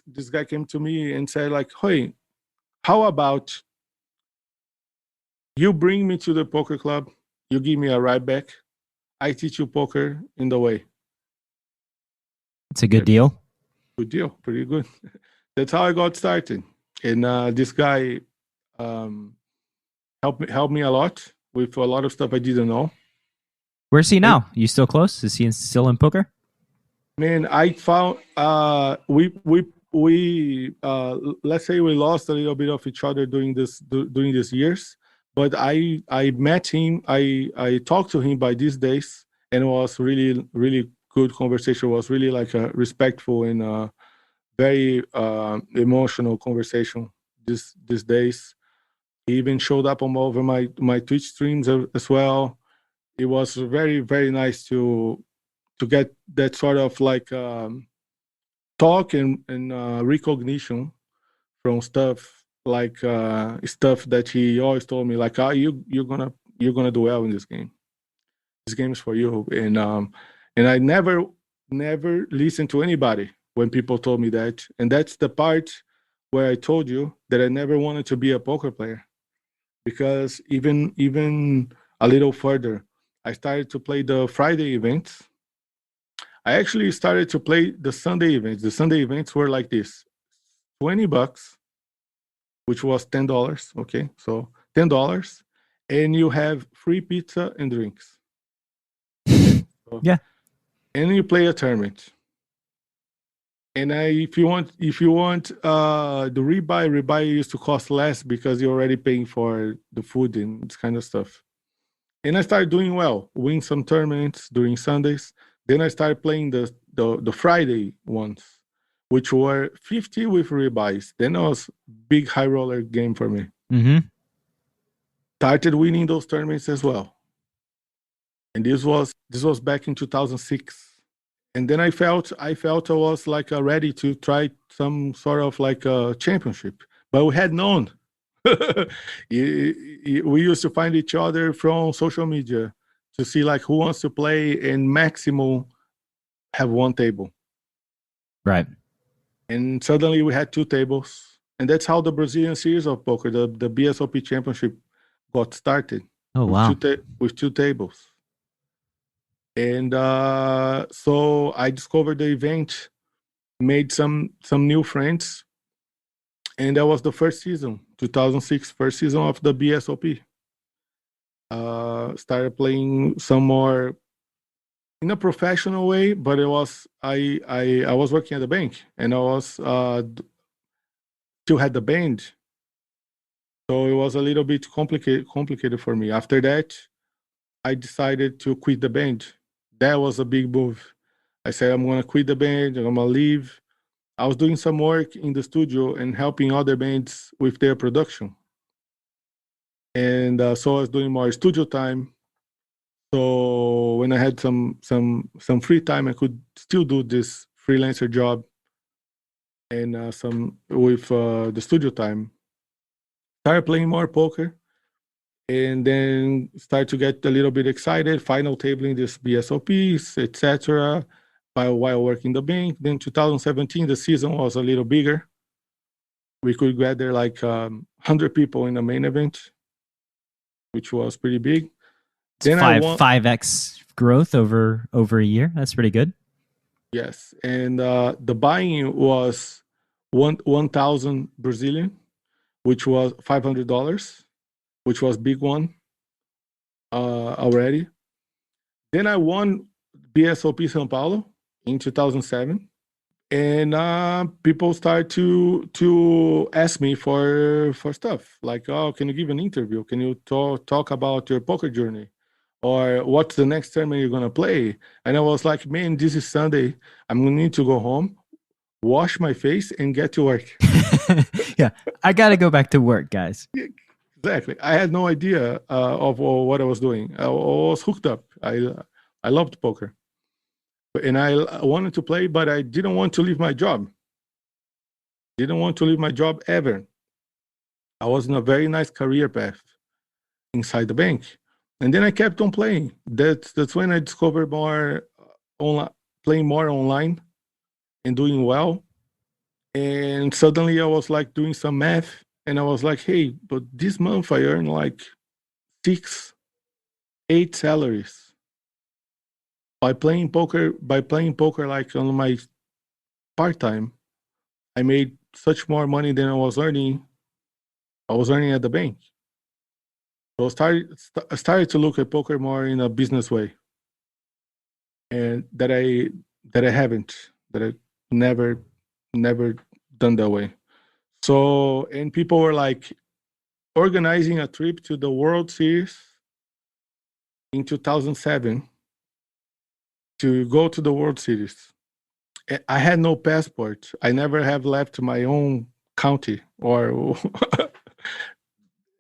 Speaker 3: this guy came to me and said, like, hey, how about you bring me to the poker club, you give me a ride back, I teach you poker in the way.
Speaker 2: It's a good deal.
Speaker 3: Good deal. Pretty good. That's how I got started. And this guy helped me a lot with a lot of stuff I didn't know.
Speaker 2: Where's he now? You still close? Is he still in poker?
Speaker 3: Man, I found we let's say we lost a little bit of each other during these years, but I met him. I talked to him by these days, and it was really good conversation. It was really like a respectful and very emotional conversation these days. He even showed up over my Twitch streams as well. It was very nice to get that sort of like talk and recognition from stuff like stuff that he always told me, like, you're gonna do well in this game. this game is for you. And I never listened to anybody when people told me that. And that's the part where I told you that I never wanted to be a poker player, because even a little further, I started to play the Friday events. I actually started to play the Sunday events. The Sunday events were like this: $20, which was $10. Okay, so $10, and you have free pizza and drinks. Okay, so,
Speaker 2: Yeah.
Speaker 3: and you play a tournament. And if you want the ribeye used to cost less because you're already paying for the food and this kind of stuff. And I started doing well, win some tournaments during Sundays. Then I started playing the Friday ones, which were 50 with ribeyes. Then it was big high roller game for me.
Speaker 2: Mm-hmm.
Speaker 3: Started winning those tournaments as well. And this was back in 2006. And then I felt I was like ready to try some sort of like a championship, but we had none. We used to find each other from social media to see like who wants to play, and maximum have one table.
Speaker 2: Right.
Speaker 3: And suddenly we had two tables, and that's how the Brazilian series of poker, the BSOP championship, got started.
Speaker 2: Oh, wow.
Speaker 3: With two tables. And so I discovered the event, made some new friends, and that was the first season, 2006, first season of the BSOP. Started playing some more in a professional way, but it was I was working at the bank, and I was still had the band, so it was a little bit complicated for me. After that, I decided to quit the band. That was a big move. I said, I'm gonna quit the band. I'm gonna leave. I was doing some work in the studio and helping other bands with their production. And so I was doing more studio time. So when I had some free time, I could still do this freelancer job and some with the studio time. Started playing more poker, and then start to get a little bit excited. Final tabling this BSOPs, etc. While working the bank. Then 2017, the season was a little bigger. We could gather like 100 people in the main event, which was pretty big.
Speaker 2: Then 5x growth over a year. That's pretty good.
Speaker 3: Yes, and the buy-in was 1,000 Brazilian, which was $500, which was big one already. Then I won BSOP São Paulo in 2007, and people started to ask me for stuff like, oh, can you give an interview? Can you talk about your poker journey? Or what's the next tournament you're gonna play? And I was like, man, this is Sunday. I'm gonna need to go home, wash my face, and get to work.
Speaker 2: Yeah, I gotta go back to work, guys.
Speaker 3: Yeah, exactly. I had no idea of what I was doing. I was hooked up. I loved poker, and I wanted to play, but I didn't want to leave my job. Didn't want to leave my job ever. I was in a very nice career path inside the bank. And then I kept on playing. That's when I discovered more online, playing more online and doing well. And suddenly I was like doing some math, and I was like, hey, but this month I earned like 6, 8 salaries by playing poker. Like on my part time, I made such more money than I was earning at the bank. So I started to look at poker more in a business way, and that I never done that way. So, and people were like organizing a trip to the World Series in 2007 to go to the World Series. I had no passport. I never have left my own county, or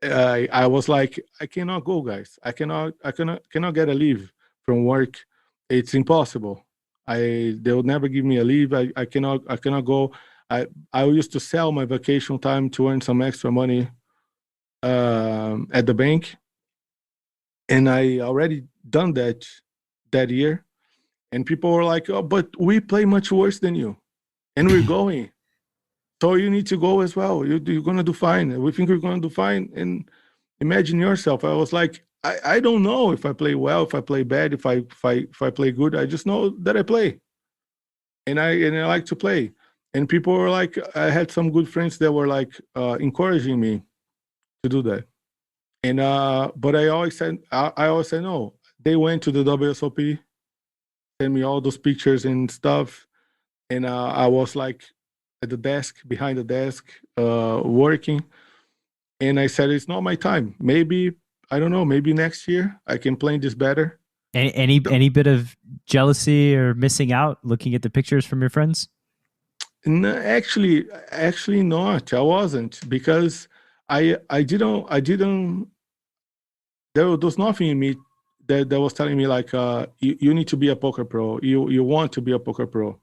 Speaker 3: I was like, I cannot go, guys. I cannot get a leave from work. It's impossible. They would never give me a leave. I cannot go. I used to sell my vacation time to earn some extra money at the bank, and I already done that year, and people were like, "Oh, but we play much worse than you, and we're going. So you need to go as well. You're gonna do fine. We think you're gonna do fine." And imagine yourself. I was like, I don't know if I play well, if I play bad, if I play good. I just know that I play, and I like to play. And people were like, I had some good friends that were like encouraging me to do that. And but I always said no. They went to the WSOP, sent me all those pictures and stuff, and I was like at the desk, behind the desk, working. And I said, it's not my time. Maybe, I don't know, maybe next year I can play this better.
Speaker 2: Any bit of jealousy or missing out looking at the pictures from your friends?
Speaker 3: No, actually not. I wasn't, because I didn't. There was nothing in me that was telling me like, you need to be a poker pro. You want to be a poker pro.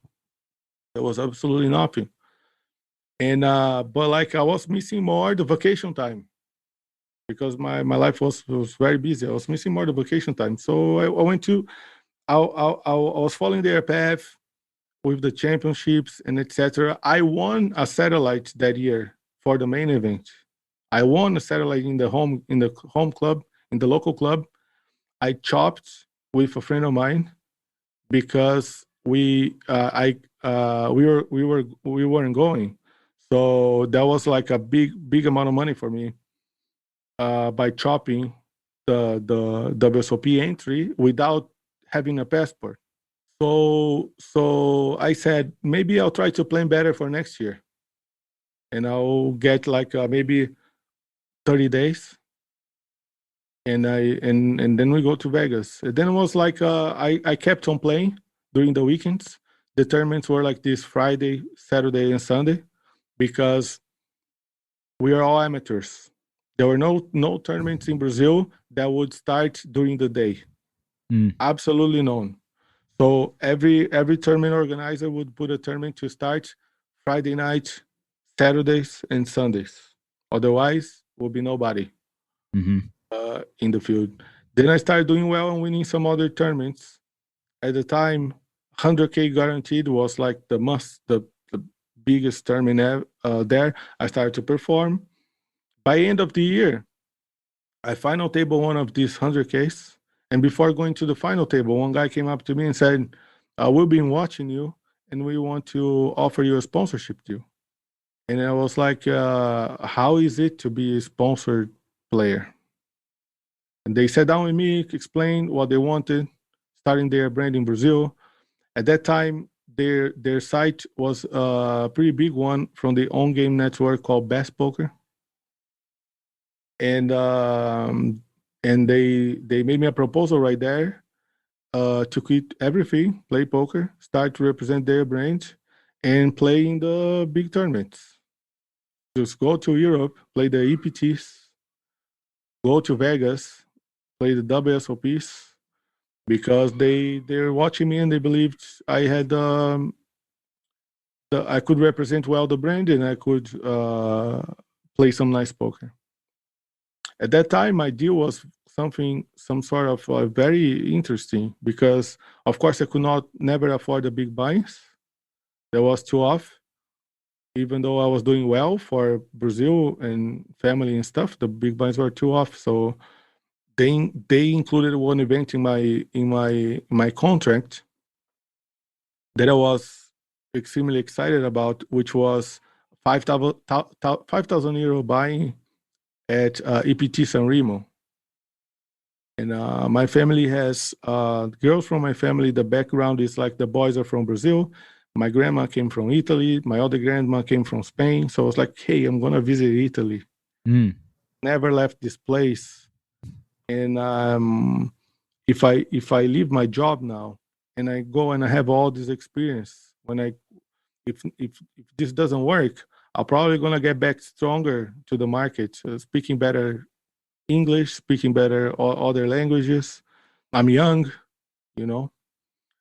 Speaker 3: There was absolutely nothing. And but like I was missing more the vacation time, because my life was very busy. I was missing more the vacation time. So I went to I was following their path with the championships and etc. I won a satellite that year for the main event. I won a satellite in the home club, in the local club. I chopped with a friend of mine because we weren't going. So that was like a big amount of money for me, by chopping the WSOP entry without having a passport. So I said, maybe I'll try to plan better for next year, and I'll get like maybe 30 days, and then we go to Vegas. And then it was like I kept on playing during the weekends. The tournaments were like this Friday, Saturday, and Sunday, because we are all amateurs. There were no tournaments in Brazil that would start during the day. Absolutely none. So every tournament organizer would put a tournament to start Friday night, Saturdays, and Sundays. Otherwise, will be nobody in the field. Then I started doing well and winning some other tournaments. At the time, 100K guaranteed was like the biggest tournament there. I started to perform. By end of the year, I final table one of these 100Ks. And before going to the final table, one guy came up to me and said, we've been watching you and we want to offer you a sponsorship deal. And I was like, how is it to be a sponsored player? And they sat down with me, explained what they wanted, starting their brand in Brazil. At that time, their site was a pretty big one from the on-game network called Best Poker. And they made me a proposal right there, to quit everything, play poker, start to represent their brand, and play in the big tournaments. Just go to Europe, play the EPTs, go to Vegas, play the WSOPs, because they're watching me and they believed I had I could represent well the brand, and I could play some nice poker. At that time, my deal was some sort of very interesting, because of course I could never afford the big buys. That was too off. Even though I was doing well for Brazil and family and stuff, the big buys were too off. So they included one event in my contract that I was extremely excited about, which was 5,000 euro buying at EPT San Remo. And my family has girls from my family. The background is like the boys are from Brazil. My grandma came from Italy. My other grandma came from Spain. So I was like, hey, I'm going to visit Italy. Never left this place. And if I leave my job now and I go and I have all this experience, if this doesn't work, I'm probably going to get back stronger to the market, speaking better English, speaking better other languages. I'm young, you know.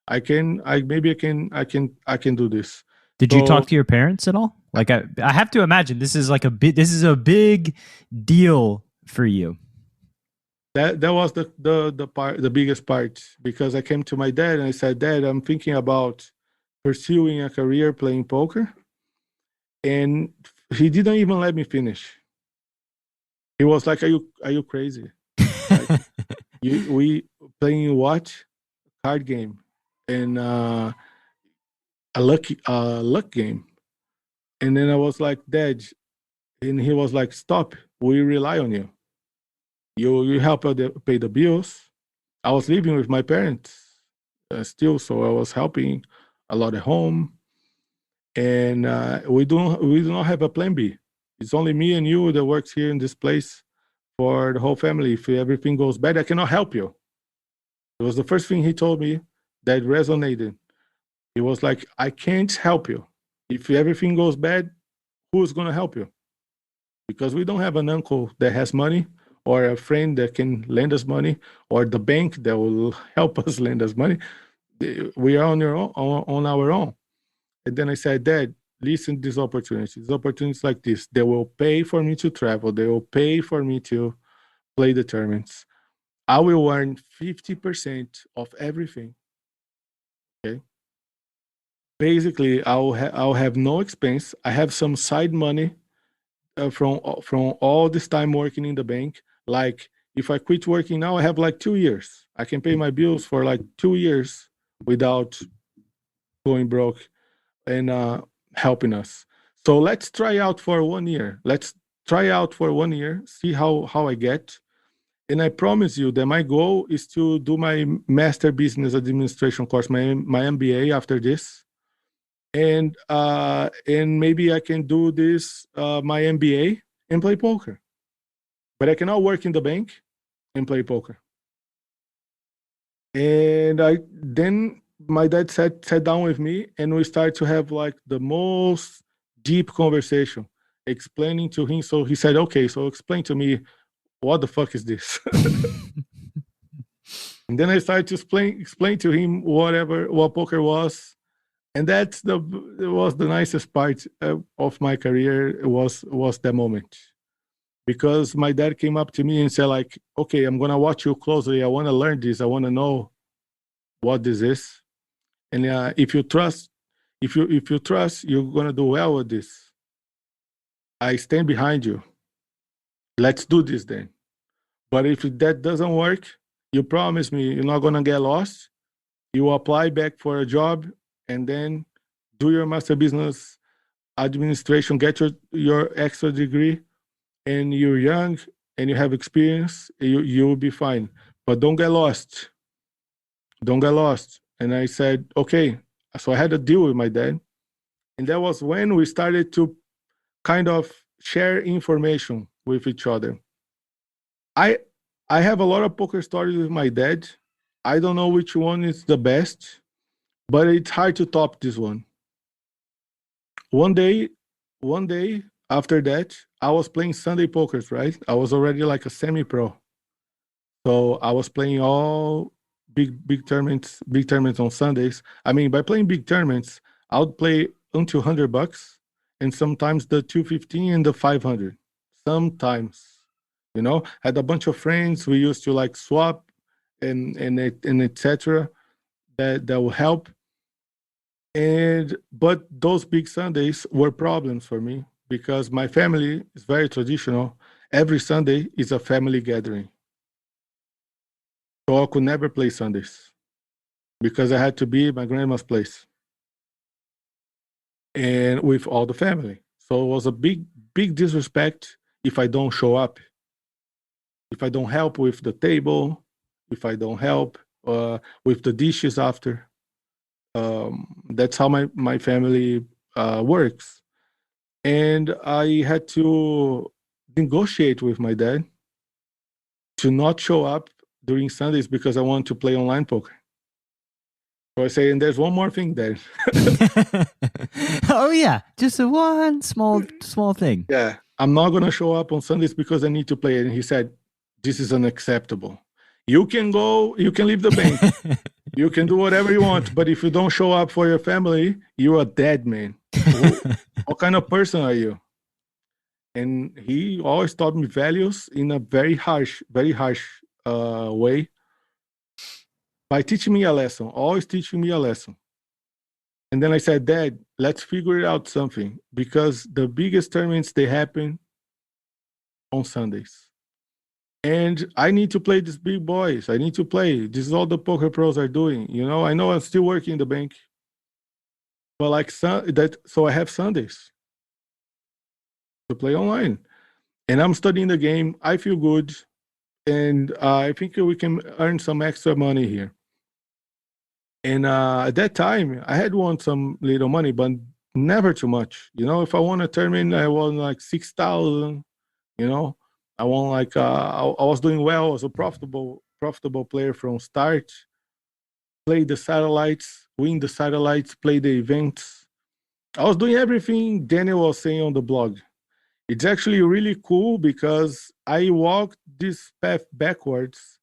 Speaker 3: I can do this.
Speaker 2: Did you talk to your parents at all? Like I have to imagine this is a big deal for you.
Speaker 3: That was the biggest part, because I came to my dad and I said, Dad, I'm thinking about pursuing a career playing poker, and he didn't even let me finish. He was like, "Are you crazy? Like, we playing what card game and a luck game?" And then I was like, Dad, and he was like, "Stop. We rely on you. You help us pay the bills." I was living with my parents still, so I was helping a lot at home, and we do not have a plan B. It's only me and you that works here in this place for the whole family. If everything goes bad, I cannot help you. It was the first thing he told me that resonated. He was like, I can't help you. If everything goes bad, who's going to help you? Because we don't have an uncle that has money, or a friend that can lend us money, or the bank that will help us lend us money. We are on our own. And then I said, Dad, listen to these opportunities. Opportunities like this, they will pay for me to travel. They will pay for me to play the tournaments. I will earn 50% of everything. Okay. Basically, I'll have no expense. I have some side money from all this time working in the bank. Like, if I quit working now, I have like 2 years. I can pay my bills for like 2 years without going broke and helping us. So let's try out for 1 year. Let's try out for 1 year, see how I get. And I promise you that my goal is to do my master business administration course, my MBA after this. And maybe I can do this my MBA and play poker. But I cannot work in the bank and play poker. And I then my dad sat down with me, and we started to have like the most deep conversation, explaining to him. So he said, okay, so explain to me, what the fuck is this? And then I started to explain to him what poker was. And it was the nicest part of my career, was that moment. Because my dad came up to me and said, like, okay, I'm gonna watch you closely. I want to learn this. I want to know what this is. And if you trust, you're gonna do well with this. I stand behind you. Let's do this then. But if that doesn't work, you promise me you're not gonna get lost. You apply back for a job, and then do your master business administration, get your extra degree, and you're young and you have experience, you will be fine. But don't get lost. Don't get lost. And I said, okay. So I had a deal with my dad. And that was when we started to kind of share information with each other. I I have a lot of poker stories with my dad. I don't know which one is the best, but it's hard to top this one. One day, one day after that, I was playing Sunday pokers, right? I was already like a semi-pro. So I was playing all big tournaments on Sundays. I mean, by playing big tournaments, I would play until $100, and sometimes the 215 and the 500. Sometimes, had a bunch of friends. We used to like swap and etc. That will help. But those big Sundays were problems for me, because my family is very traditional. Every Sunday is a family gathering. So I could never play Sundays because I had to be at my grandma's place and with all the family. So it was a big disrespect if I don't show up, if I don't help with the table, if I don't help with the dishes after. That's how my family works. And I had to negotiate with my dad to not show up during Sundays because I want to play online poker. So I say, and there's one more thing, Dad.
Speaker 2: Oh yeah, just a one small thing.
Speaker 3: Yeah, I'm not gonna show up on Sundays because I need to play. And he said, this is unacceptable. You can go, you can leave the bank, you can do whatever you want, but if you don't show up for your family, you're a dead man. What kind of person are you? And he always taught me values in a very harsh way by teaching me a lesson, always teaching me a lesson. And then I said, Dad, let's figure out something, because the biggest tournaments, they happen on Sundays. And I need to play these big boys. I need to play. This is all the poker pros are doing. I know I'm still working in the bank, but so I have Sundays to play online. And I'm studying the game. I feel good. And I think we can earn some extra money here. And at that time, I had won some little money, but never too much. If I won a tournament, I won like 6,000. I won like I was doing well. I was a profitable player from start. Play the satellites, win the satellites, play the events. I was doing everything Daniel was saying on the blog. It's actually really cool because I walked this path backwards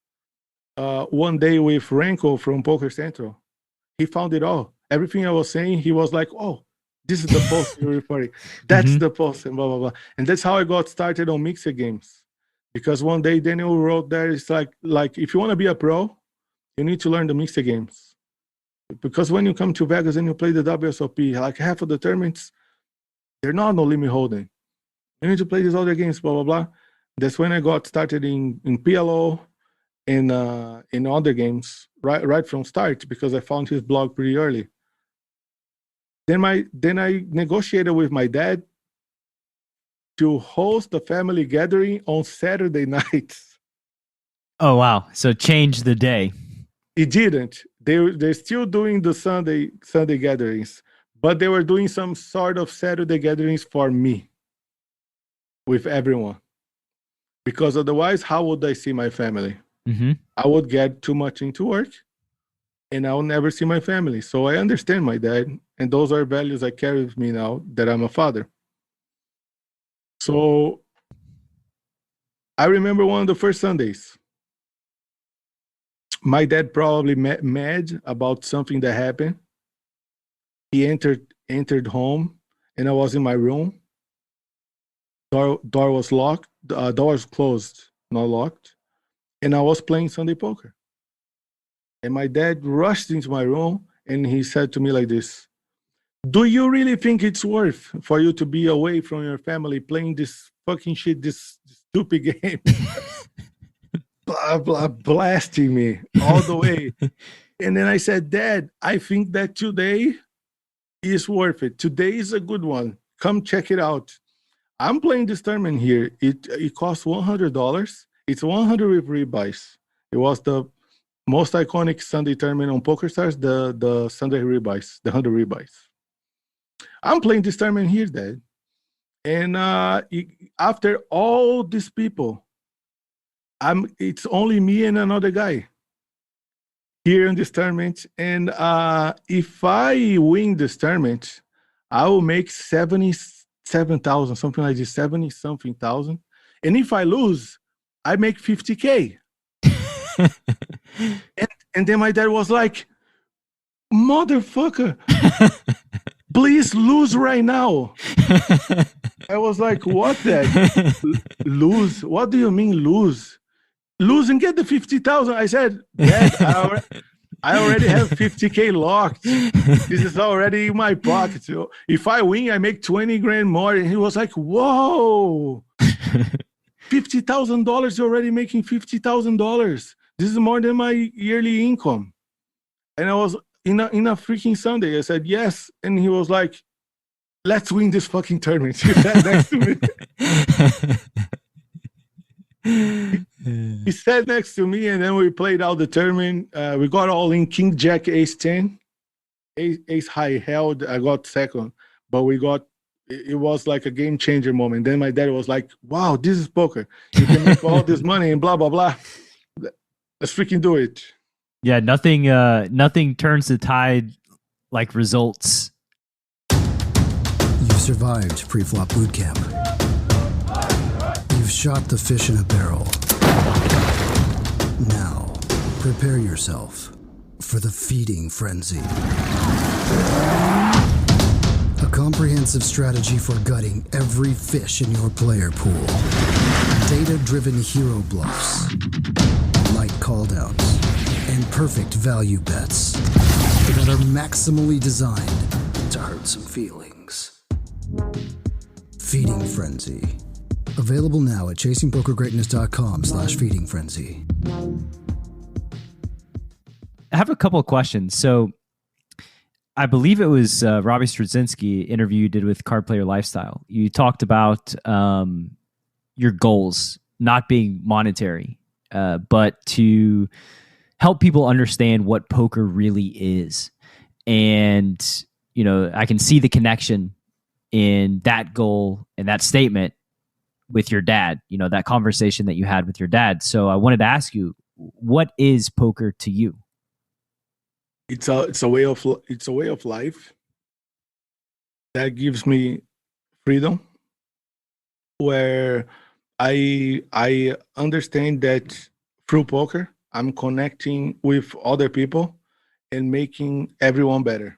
Speaker 3: one day with Renko from Poker Central. He found it all. Everything I was saying, he was like, oh, this is the post you're referring. That's the post, and blah, blah, blah. And that's how I got started on mixer games. Because one day Daniel wrote there, it's like if you want to be a pro, you need to learn the mixer games. Because when you come to Vegas and you play the WSOP, like half of the tournaments, they're not no limit holding. You need to play these other games, blah, blah, blah. That's when I got started in PLO and in other games right from start, because I found his blog pretty early. Then I negotiated with my dad to host a family gathering on Saturday nights.
Speaker 2: Oh, wow. So change the day.
Speaker 3: It didn't. They're still doing the Sunday gatherings, but they were doing some sort of Saturday gatherings for me with everyone. Because otherwise, how would I see my family?
Speaker 2: Mm-hmm.
Speaker 3: I would get too much into work and I will never see my family. So I understand my dad, and those are values I carry with me now that I'm a father. So I remember one of the first Sundays. My dad probably mad about something that happened. He entered home, and I was in my room. Door was locked. Door was closed, not locked. And I was playing Sunday poker. And my dad rushed into my room, and he said to me like this, do you really think it's worth for you to be away from your family playing this fucking shit, this stupid game? Blah, blah, blasting me all the way. And then I said, Dad, I think that today is worth it. Today is a good one. Come check it out. I'm playing this tournament here. It costs $100. It's 100 with rebuys. It was the most iconic Sunday tournament on PokerStars, the Sunday rebuys, the 100 rebuys. I'm playing this tournament here, Dad. And after all these people, it's only me and another guy here in this tournament. And if I win this tournament, I will make 77,000, something like this, 70-something thousand. And if I lose, I make 50K. and then my dad was like, motherfucker, please lose right now. I was like, what, Dad? Lose? What do you mean lose? Lose and get the 50,000. I said, Dad, I already have 50K locked. This is already in my pocket. So if I win, I make 20 grand more. And he was like, whoa, $50,000. You're already making $50,000. This is more than my yearly income. And I was in a freaking Sunday. I said, yes. And he was like, let's win this fucking tournament. He sat next to me. He sat next to me, and then we played out the tournament. We got all in King, Jack, Ace 10. Ace high held. I got second, but it was like a game changer moment. Then my dad was like, wow, this is poker. You can make all this money and blah, blah, blah. Let's freaking do it.
Speaker 2: Yeah, nothing turns the tide like results.
Speaker 1: You've survived pre-flop boot camp. You've shot the fish in a barrel. Now, prepare yourself for the feeding frenzy. A comprehensive strategy for gutting every fish in your player pool. Data-driven hero bluffs. calldowns and perfect value bets that are maximally designed to hurt some feelings. Feeding Frenzy. Available now at chasingpokergreatness.com/feeding frenzy.
Speaker 2: I have a couple of questions. So I believe it was Robbie Stradzinski interview you did with Card Player Lifestyle. You talked about your goals not being monetary, but to help people understand what poker really is. And, you know, I can see the connection in that goal and that statement with your dad, you know, that conversation that you had with your dad. So I wanted to ask you, what is poker to you?
Speaker 3: It's a way of life that gives me freedom, where I understand that through poker I'm connecting with other people and making everyone better.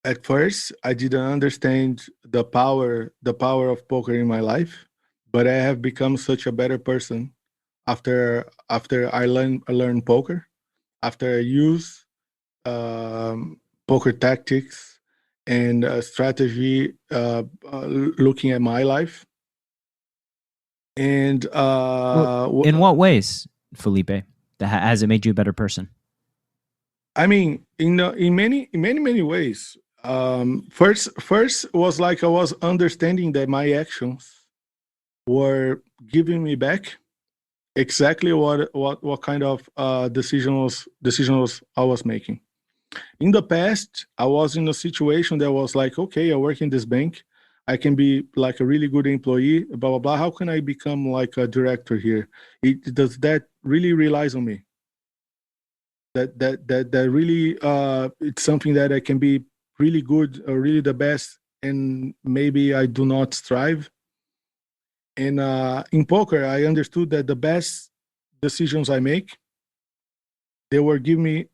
Speaker 3: At first, I didn't understand the power of poker in my life, but I have become such a better person after I learned poker, after I use poker tactics and strategy, looking at my life. And
Speaker 2: in what ways, Felipe, that has it made you a better person?
Speaker 3: I mean, in many ways. First was like I was understanding that my actions were giving me back exactly what kind of decisions I was making. In the past, I was in a situation that was like, okay, I work in this bank. I can be like a really good employee, blah, blah, blah. How can I become like a director here? Does that really relies on me? That really, it's something that I can be really good or really the best, and maybe I do not strive. And in poker, I understood that the best decisions I make, gonna give me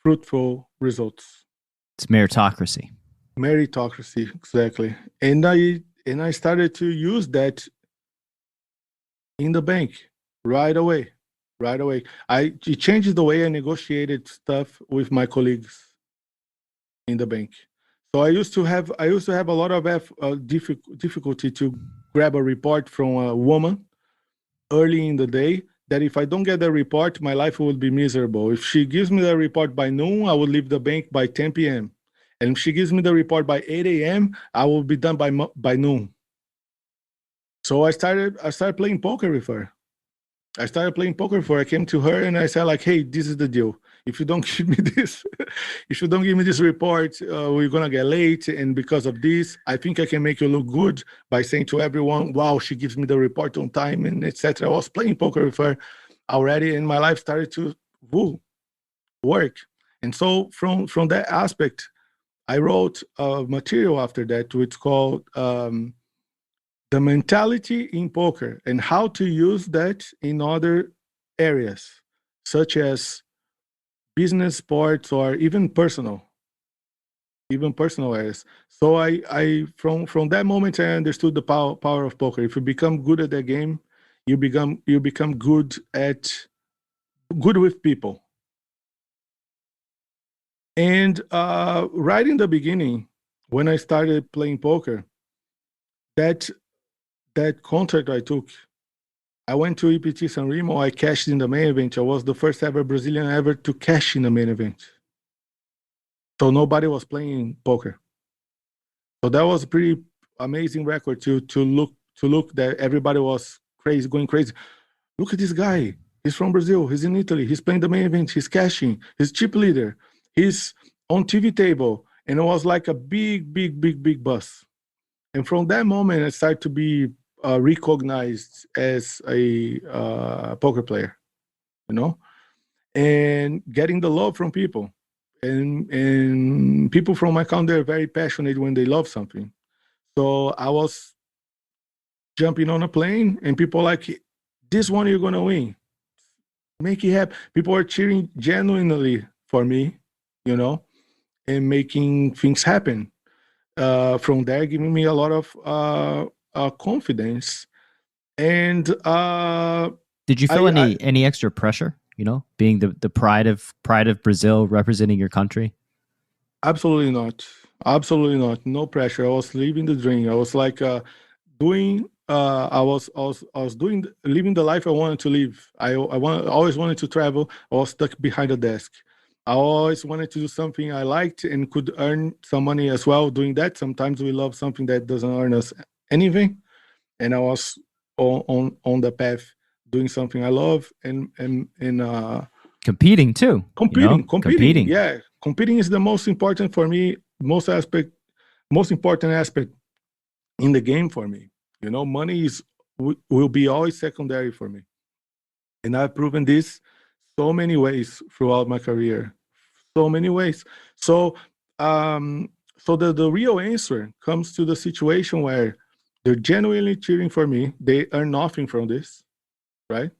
Speaker 3: fruitful results.
Speaker 2: It's meritocracy.
Speaker 3: Meritocracy, exactly. And I started to use that in the bank right away. Right away. It changed the way I negotiated stuff with my colleagues in the bank. So I used to have a lot of difficulty to grab a report from a woman early in the day, that if I don't get the report, my life will be miserable. If she gives me the report by noon, I will leave the bank by 10 p.m. And if she gives me the report by 8 a.m., I will be done by noon. So I started playing poker with her. I came to her and I said, like, hey, this is the deal. If you don't give me this, if you don't give me this report, we're going to get late. And because of this, I think I can make you look good by saying to everyone, wow, she gives me the report on time, and etc. I was playing poker with her already, and my life started to work. And so from that aspect, I wrote a material after that, which called The Mentality in Poker, and how to use that in other areas, such as business, sports, or even personal areas. So I from that moment, I understood the power of poker. If you become good at the game, you become good with people. And right in the beginning, when I started playing poker, that contract I took, I went to EPT San Remo. I cashed in the main event. I was the first ever Brazilian ever to cash in the main event. So nobody was playing poker. So that was a pretty amazing record to look that everybody was going crazy. Look at this guy. He's from Brazil. He's in Italy. He's playing the main event. He's cashing. He's chip leader. He's on TV table. And it was like a big buzz. And from that moment, I started to be recognized as a poker player, you know, and getting the love from people. And people from my country are very passionate when they love something. So I was jumping on a plane, and people like, this one you're going to win. Make it happen. People are cheering genuinely for me, you know, and making things happen. From there, giving me a lot of confidence. And
Speaker 2: Did you feel any extra pressure? Being the pride of Brazil, representing your country.
Speaker 3: Absolutely not. Absolutely not. No pressure. I was living the dream. I was like doing. I was doing living the life I wanted to live. Always wanted to travel. I was stuck behind a desk. I always wanted to do something I liked and could earn some money as well doing that. Sometimes we love something that doesn't earn us anything, and I was on the path doing something I love and
Speaker 2: competing too.
Speaker 3: Competing. Yeah, competing is the most important for me. Most important aspect in the game for me. Money will be always secondary for me, and I've proven this so many ways throughout my career. So many ways. So, the real answer comes to the situation where they're genuinely cheering for me. They earn nothing from this, right?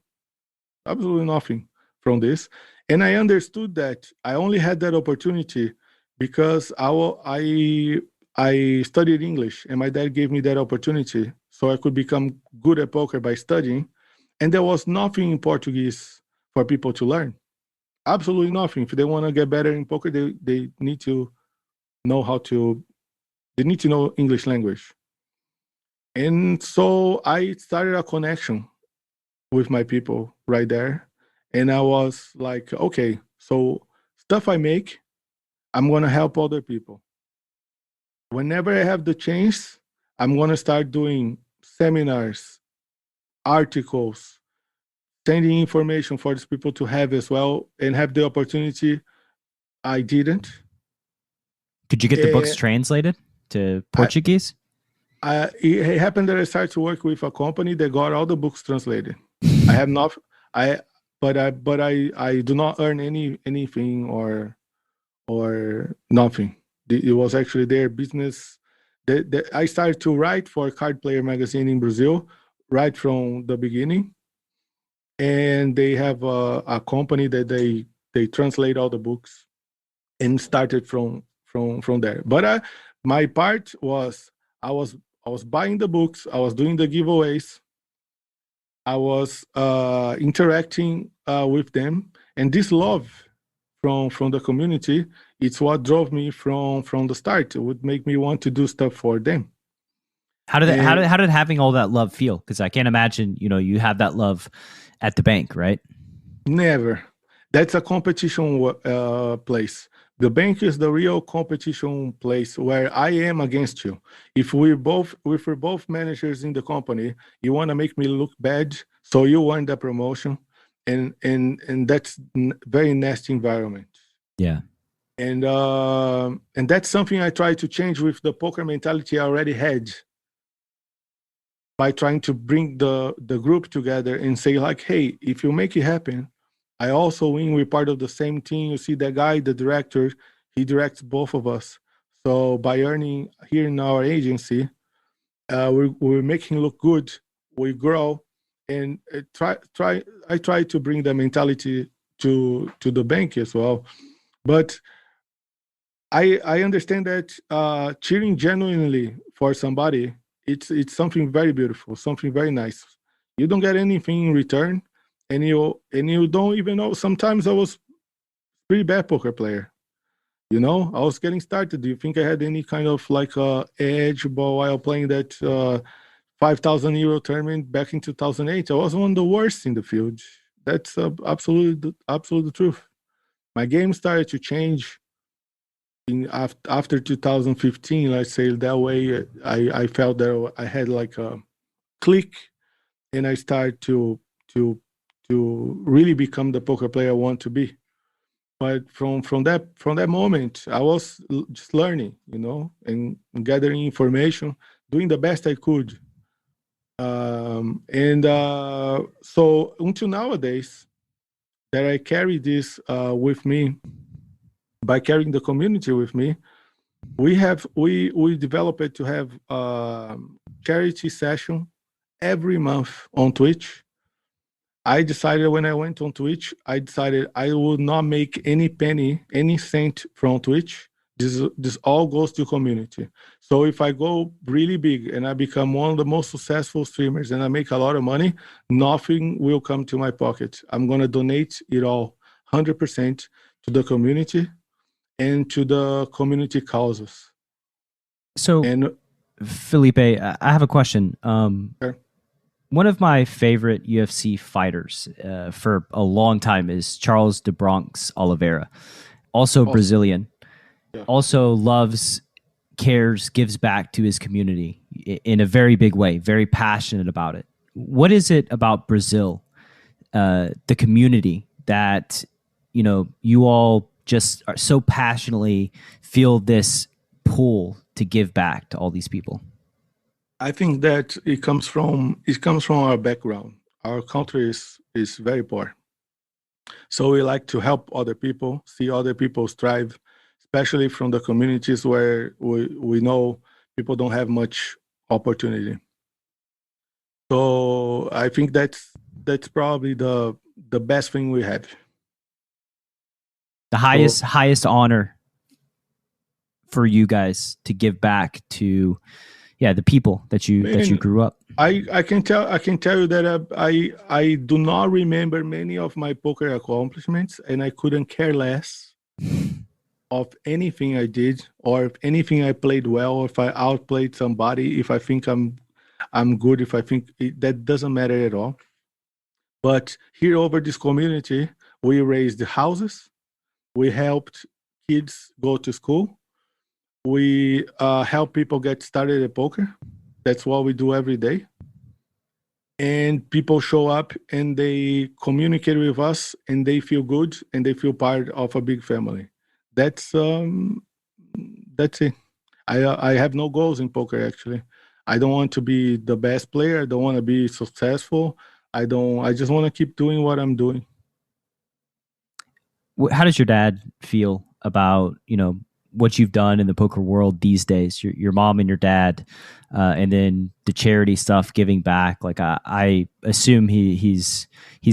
Speaker 3: Absolutely nothing from this. And I understood that I only had that opportunity because I studied English, and my dad gave me that opportunity so I could become good at poker by studying. And there was nothing in Portuguese for people to learn. Absolutely nothing. If they want to get better in poker, they need to know they need to know English language. And so I started a connection with my people right there. And I was like, okay, so stuff I make, I'm going to help other people. Whenever I have the chance, I'm going to start doing seminars, articles, sending information for these people to have as well and have the opportunity. I didn't.
Speaker 2: Could you get the books translated to Portuguese?
Speaker 3: It happened that I started to work with a company that got all the books translated. I have not, but I do not earn anything or nothing. It was actually their business. I started to write for Card Player magazine in Brazil right from the beginning, and they have a company that they translate all the books, and started from there. But my part was I was buying the books, I was doing the giveaways, I was interacting with them, and this love from the community, it's what drove me from the start. It would make me want to do stuff for them.
Speaker 2: How did having all that love feel? Because I can't imagine you have that love at the bank, right?
Speaker 3: Never. That's a competition place. The bank is the real competition place where I am against you. If we're both managers in the company, you want to make me look bad, so you want the promotion, and that's very nasty environment.
Speaker 2: Yeah.
Speaker 3: And that's something I try to change with the poker mentality I already had, by trying to bring the group together and say like, hey, if you make it happen, I also win. We're part of the same team. You see that guy, the director, he directs both of us. So by earning here in our agency, we're making look good. We grow, and I try to bring the mentality to the bank as well. But I understand that cheering genuinely for somebody, it's something very beautiful, something very nice. You don't get anything in return, and you don't even know. Sometimes I was pretty bad poker player. I was getting started. Do you think I had any kind of like edge while playing that 5,000 euro tournament back in 2008? I was one of the worst in the field. That's absolute truth. My game started to change after 2015. Let's say that way. I felt that I had like a click, and I started to really become the poker player I want to be. But from that moment, I was just learning, and gathering information, doing the best I could. So until nowadays, that I carry this with me, by carrying the community with me, we developed to have charity session every month on Twitch. I decided when I went on Twitch, I decided I would not make any penny, any cent from Twitch. This all goes to community. So if I go really big and I become one of the most successful streamers and I make a lot of money, nothing will come to my pocket. I'm going to donate it all 100% to the community and to the community causes.
Speaker 2: So,
Speaker 3: And
Speaker 2: Felipe, I have a question.
Speaker 3: Sure.
Speaker 2: One of my favorite UFC fighters for a long time is Charles de Bronx Oliveira, also Brazilian.
Speaker 3: Yeah.
Speaker 2: Also loves, cares, gives back to his community in a very big way, very passionate about it. What is it about Brazil, the community, that you all just are so passionately feel this pull to give back to all these people?
Speaker 3: I think that it comes from our background. Our country is very poor, so we like to help other people, see other people strive, especially from the communities where we know people don't have much opportunity. So I think that's probably the best thing we have.
Speaker 2: The highest honor for you guys to give back to, the people that you grew up.
Speaker 3: I can tell you that I do not remember many of my poker accomplishments, and I couldn't care less of anything I did, or if anything I played well, or if I outplayed somebody, if I think I'm good, if I think that doesn't matter at all. But here over this community, we raised houses, we helped kids go to school, we help people get started at poker. That's what we do every day. And people show up and they communicate with us and they feel good and they feel part of a big family. That's it. I have no goals in poker, actually. I don't want to be the best player. I don't want to be successful. I just want to keep doing what I'm doing.
Speaker 2: How does your dad feel about, what you've done in the poker world these days? Your mom and your dad, and then the charity stuff, giving back. Like I assume he's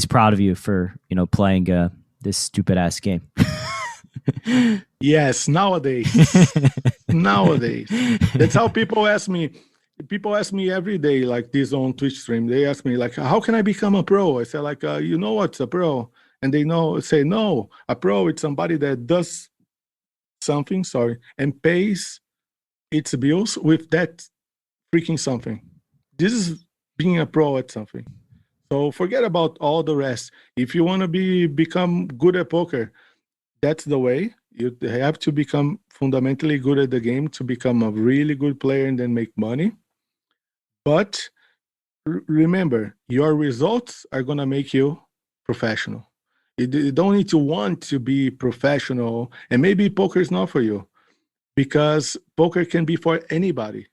Speaker 2: proud of you for playing this stupid ass game.
Speaker 3: Yes, nowadays. That's how people ask me. People ask me every day, like this on Twitch stream. They ask me like, "How can I become a pro?" I say like, "You know what's a pro?" And they say, "No, a pro it's somebody that does something, and pays its bills with that freaking something. This is being a pro at something. So forget about all the rest. If you want to become good at poker, that's the way. You have to become fundamentally good at the game to become a really good player and then make money. But remember, your results are going to make you professional. You don't need to want to be professional, and maybe poker is not for you, because poker can be for anybody,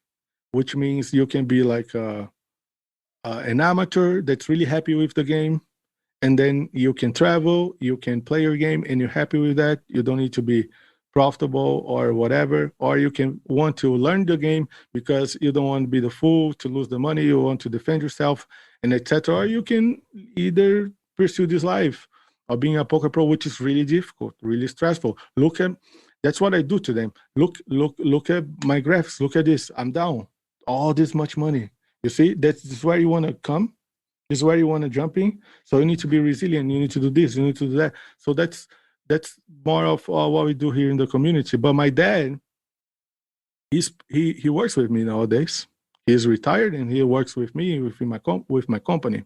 Speaker 3: which means you can be like an amateur that's really happy with the game, and then you can travel, you can play your game, and you're happy with that. You don't need to be profitable or whatever, or you can want to learn the game because you don't want to be the fool to lose the money, you want to defend yourself, and etc. Or you can either pursue this life of being a poker pro, which is really difficult, really stressful. That's what I do to them. Look at my graphs. Look at this. I'm down all this much money. You see, this is where you want to come. This is where you want to jump in. So you need to be resilient. You need to do this. You need to do that. So that's more of what we do here in the community. But my dad, he works with me nowadays. He's retired and he works with me with my company.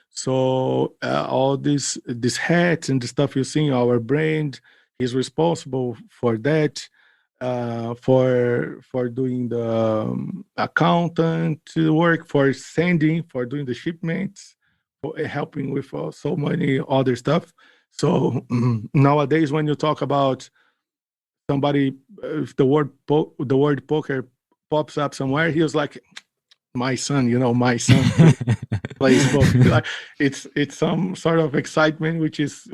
Speaker 3: So all these hats and the stuff you see, our brand, he's responsible for that, for doing the accountant work, for sending, for doing the shipments, for helping with so many other stuff. So nowadays, when you talk about somebody, if the word poker pops up somewhere, he was like, my son plays poker. It's some sort of excitement, which is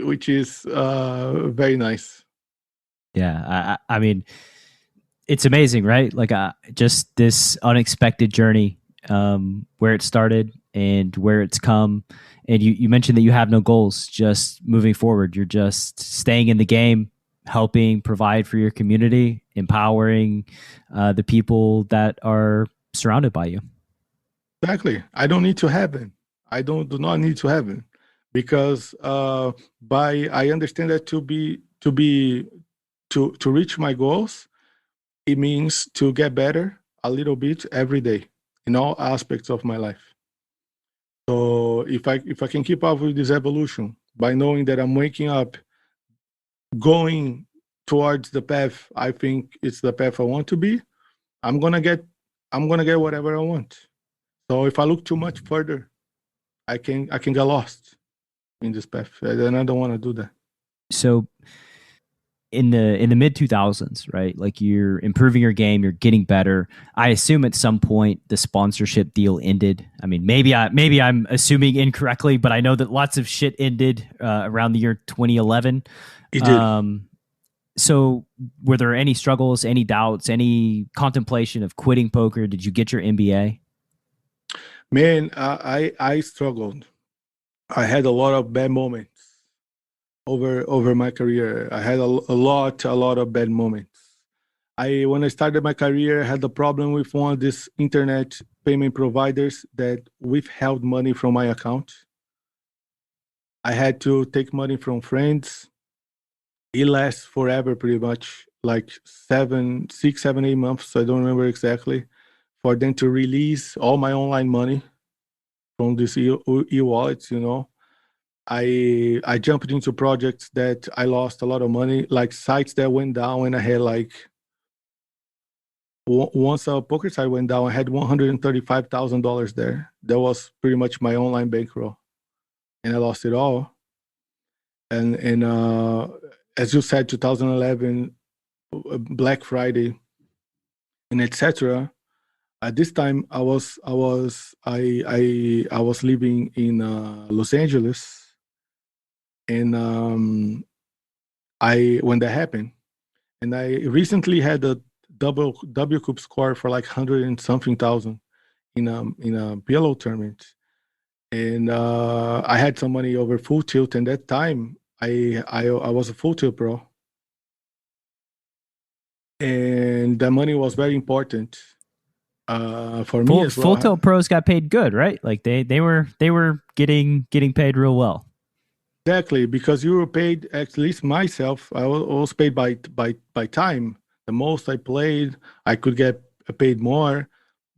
Speaker 3: very nice.
Speaker 2: Yeah, I mean, it's amazing, right? Like just this unexpected journey, where it started and where it's come. And you mentioned that you have no goals, just moving forward. You're just staying in the game, helping provide for your community, empowering the people that are surrounded by you.
Speaker 3: Exactly. I don't need to heaven. I do not need to heaven, because by I understand that to reach my goals, it means to get better a little bit every day in all aspects of my life. So if I can keep up with this evolution by knowing that I'm waking up, going towards the path I think it's the path I want to be, I'm gonna get whatever I want. So if I look too much further, I can get lost in this path, and I don't want to do that.
Speaker 2: So in the mid 2000s, right? Like you're improving your game, you're getting better. I assume at some point the sponsorship deal ended. I mean, maybe I'm assuming incorrectly, but I know that lots of shit ended around the year 2011.
Speaker 3: It did.
Speaker 2: So were there any struggles, any doubts, any contemplation of quitting poker? Did you get your MBA?
Speaker 3: Man, I struggled. I had a lot of bad moments over my career. I had a lot of bad moments. When I started my career, I had a problem with one of these internet payment providers that withheld money from my account. I had to take money from friends. It lasts forever, pretty much, like 6, 7, 8 months. I don't remember exactly. For them to release all my online money from this e-wallets, I jumped into projects that I lost a lot of money, like sites that went down, and I had like once a poker site went down, I had $135,000 there. That was pretty much my online bankroll, and I lost it all. And as you said, 2011 Black Friday and etc. At this time, I was living in Los Angeles, and when that happened, and I recently had a W Cup score for like 100 and something thousand in a PLO tournament, and I had some money over full tilt. And that time, I was a full tilt pro, and the money was very important for me as well.
Speaker 2: Full tilt pros got paid good, right? Like they were getting paid real well.
Speaker 3: Exactly, because you were paid. At least myself, I was paid by time. The most I played, I could get paid more.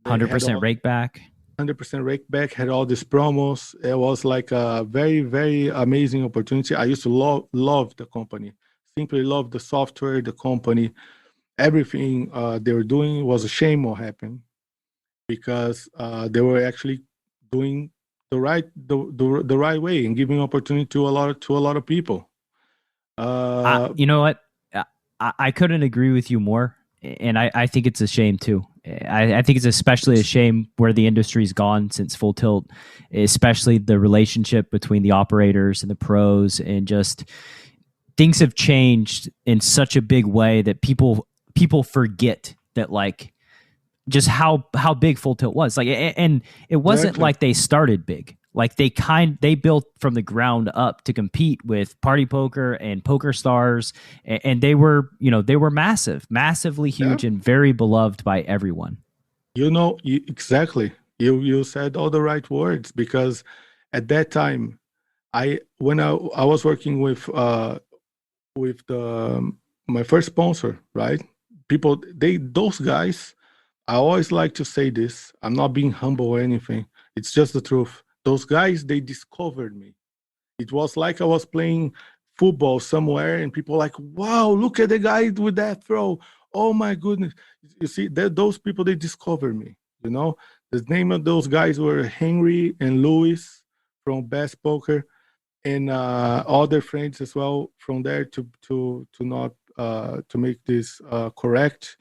Speaker 2: 100% rake back.
Speaker 3: 100% rake back. Had all these promos. It was like a very, very amazing opportunity. I used to love the company. Simply love the software, the company, everything they were doing. Was a shame what happened, because they were actually doing the right way and giving opportunity to a lot of people.
Speaker 2: You know what? I couldn't agree with you more, and I think it's a shame too. I think it's especially a shame where the industry's gone since Full Tilt, especially the relationship between the operators and the pros, and just things have changed in such a big way that people forget that, like, just how big Full Tilt was. Like, and it wasn't
Speaker 3: Exactly.
Speaker 2: like they started big. Like they built from the ground up to compete with Party Poker and Poker Stars, and they were massively huge,
Speaker 3: Yeah.
Speaker 2: and very beloved by everyone.
Speaker 3: Exactly. You said all the right words, because at that time, when I was working with the my first sponsor, right? People, those guys. I always like to say this. I'm not being humble or anything. It's just the truth. Those guys, they discovered me. It was like I was playing football somewhere, and people like, wow, look at the guy with that throw. Oh my goodness. You see, those people, they discovered me. The name of those guys were Henry and Louis from Best Poker, and other friends as well from there, to not to make this correct.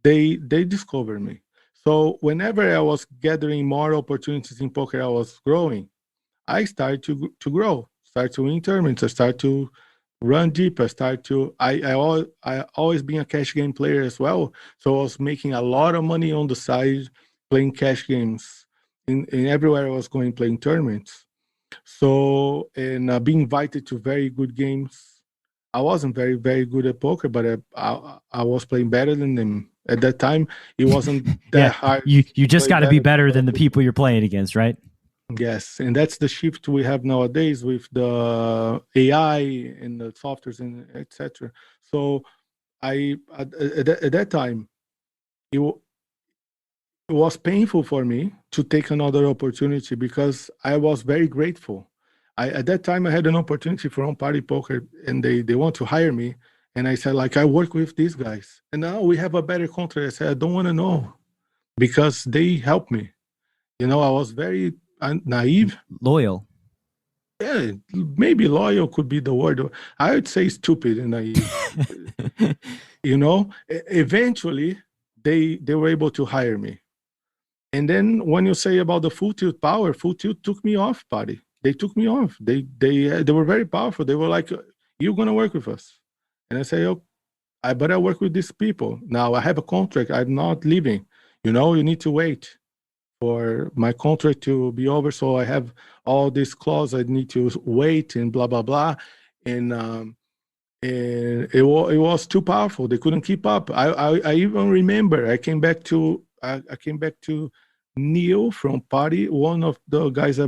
Speaker 3: They discovered me. So whenever I was gathering more opportunities in poker, I was growing. I started to grow, start to win tournaments, I start to run deep. I always been a cash game player as well. So I was making a lot of money on the side playing cash games in everywhere I was going, playing tournaments. So, and being invited to very good games. I wasn't very, very good at poker, but I was playing better than them. At that time, it wasn't
Speaker 2: Yeah,
Speaker 3: that hard
Speaker 2: you
Speaker 3: to
Speaker 2: just
Speaker 3: play
Speaker 2: got to be
Speaker 3: better than
Speaker 2: better
Speaker 3: other
Speaker 2: than the
Speaker 3: people.
Speaker 2: people you're playing against, right?
Speaker 3: Yes, and that's the shift we have nowadays with the AI and the softwares and etc. So at that time, it, it was painful for me to take another opportunity because I was very grateful. At that time I had an opportunity from Party Poker and they want to hire me. And I said, like, I work with these guys. And now we have a better contract. I said, I don't want to know because they helped me. I was very naive.
Speaker 2: Loyal.
Speaker 3: Yeah, maybe loyal could be the word. I would say stupid and naive. Eventually they were able to hire me. And then when you say about the full tilt power, full tilt took me off, buddy. They took me off. They were very powerful. They were like, "You're gonna work with us," and I say, "Oh, I better work with these people." Now I have a contract. I'm not leaving. You need to wait for my contract to be over. So I have all these clauses. I need to wait and blah blah blah, and it was too powerful. They couldn't keep up. I even remember I came back to Neil from Party, one of the guys I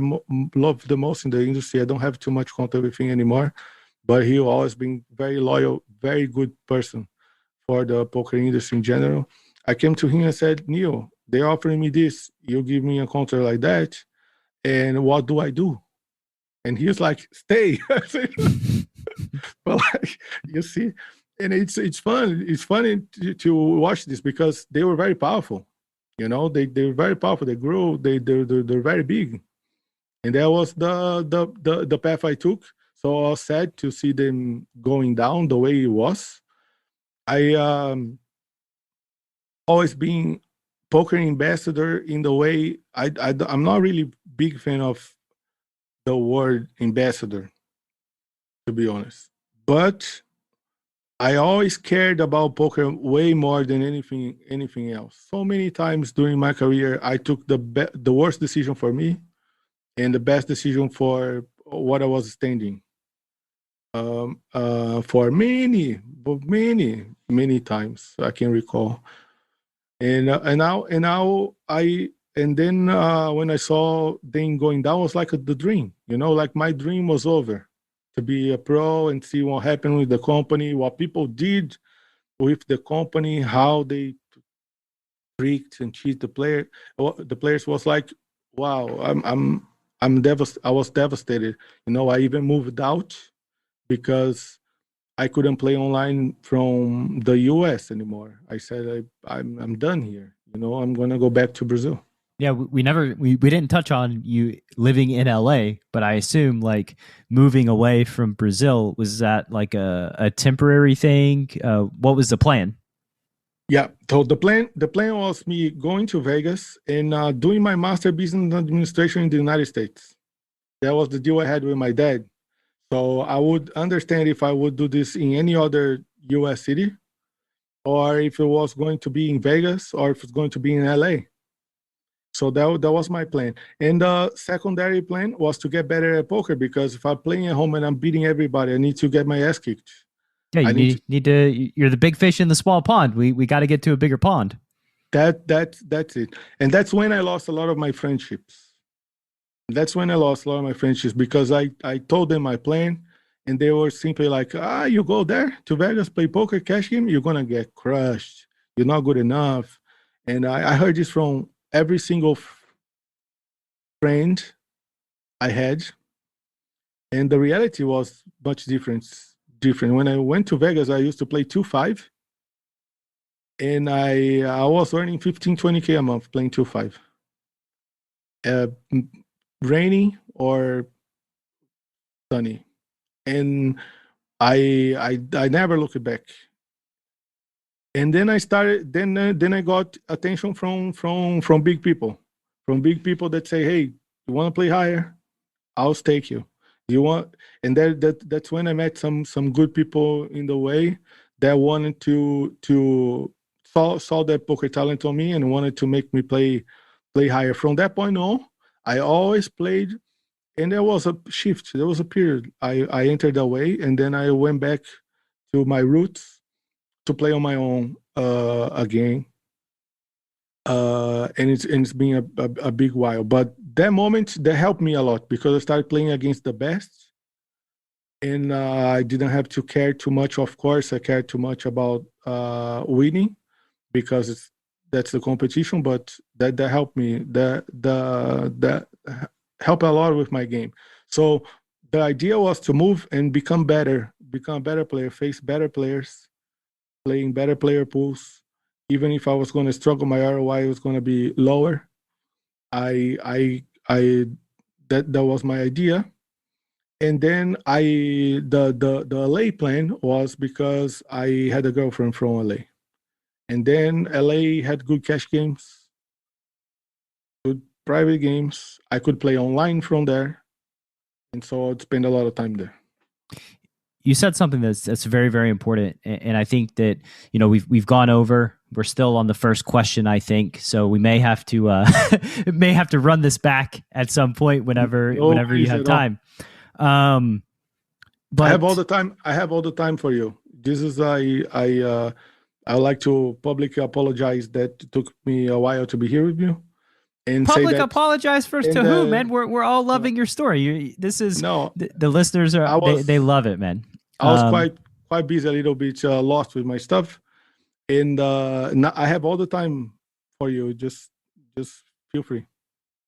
Speaker 3: love the most in the industry. I don't have too much contact with him anymore, but he always been very loyal, very good person for the poker industry in general. I came to him and said, Neil, they're offering me this. You give me a contract like that, and what do I do? And he was like, stay. I said, but like you see, and it's fun. It's funny to watch this because they were very powerful. They're very powerful. They grew. They're very big, and that was the path I took. So I was sad to see them going down the way it was. I always been poker ambassador in the way I'm not really big fan of the word ambassador, to be honest, but I always cared about poker way more than anything else. So many times during my career, I took the worst decision for me and the best decision for what I was standing. For many times I can recall, and then when I saw them going down, it was like the dream. Like my dream was over to be a pro and see what happened with the company, what people did with the company, how they tricked and cheat the player. The players was like, wow, I was devastated. I even moved out because I couldn't play online from the US anymore. I said I'm done here. I'm gonna go back to Brazil.
Speaker 2: Yeah, we didn't touch on you living in LA, but I assume like moving away from Brazil, was that like a temporary thing? What was the plan?
Speaker 3: Yeah. So the plan was me going to Vegas and doing my master business administration in the United States. That was the deal I had with my dad. So I would understand if I would do this in any other US city or if it was going to be in Vegas or if it's going to be in LA. So that was my plan. And the secondary plan was to get better at poker because if I'm playing at home and I'm beating everybody, I need to get my ass kicked.
Speaker 2: Yeah,
Speaker 3: I
Speaker 2: you
Speaker 3: need to
Speaker 2: need to. You're the big fish in the small pond. We got to get to a bigger pond.
Speaker 3: that's it. And that's when I lost a lot of my friendships. That's when I lost a lot of my friendships because I told them my plan and they were simply like, you go there to Vegas, play poker, cash game, you're gonna get crushed. You're not good enough. And I heard this from every single friend I had, and the reality was much different. When I went to Vegas, I used to play 2-5, and I was earning 15-20K a month playing 2-5. Uh, Rainy or sunny. And I never looked back. And then I started then I got attention from big people. From big people that say, "Hey, you want to play higher? I'll stake you. You want?" And that's when I met some good people in the way that wanted to saw that poker talent on me and wanted to make me play higher. From that point on, I always played, and there was a shift. There was a period. I entered that way, and then I went back to my roots to play on my own again. And it's been a big while. But that moment, that helped me a lot because I started playing against the best. And I didn't have to care too much. Of course, I cared too much about winning because that's the competition. But that helped me. That helped a lot with my game. So the idea was to move and become a better player, face better players, playing better player pools. Even if I was going to struggle, my ROI was going to be lower. That was my idea. And then the LA plan was because I had a girlfriend from LA. And then LA had good cash games, good private games. I could play online from there. And so I'd spend a lot of time there.
Speaker 2: You said something that's very, very important, and I think that we've gone over. We're still on the first question, I think, so we may have to run this back at some point whenever you have time. But
Speaker 3: I have all the time. I have all the time for you. This is I like to publicly apologize that it took me a while to be here with you. And
Speaker 2: apologize first to who, man? We're all loving your story. The listeners they love it, man.
Speaker 3: I was quite busy, a little bit lost with my stuff, and I have all the time for you. Just feel free.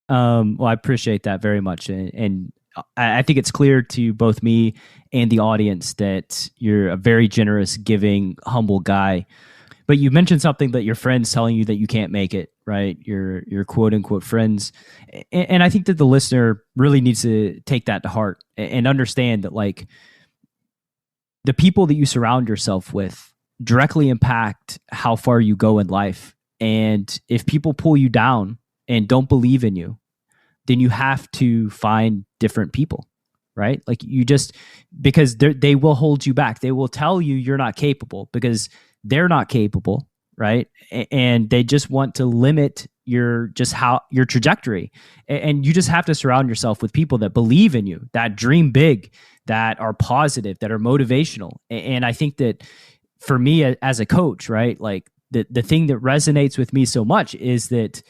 Speaker 2: Well, I appreciate that very much, and I think it's clear to both me and the audience that you're a very generous, giving, humble guy. But you mentioned something that your friends telling you that you can't make it, right? Your quote unquote friends. And I think that the listener really needs to take that to heart and understand that, like, the people that you surround yourself with directly impact how far you go in life. And if people pull you down and don't believe in you, then you have to find different people, right? Like, because they will hold you back. They will tell you you're not capable because they're not capable, right? And they just want to limit your trajectory. And you just have to surround yourself with people that believe in you, that dream big, that are positive, that are motivational. And I think that for me as a coach, right, like the thing that resonates with me so much is that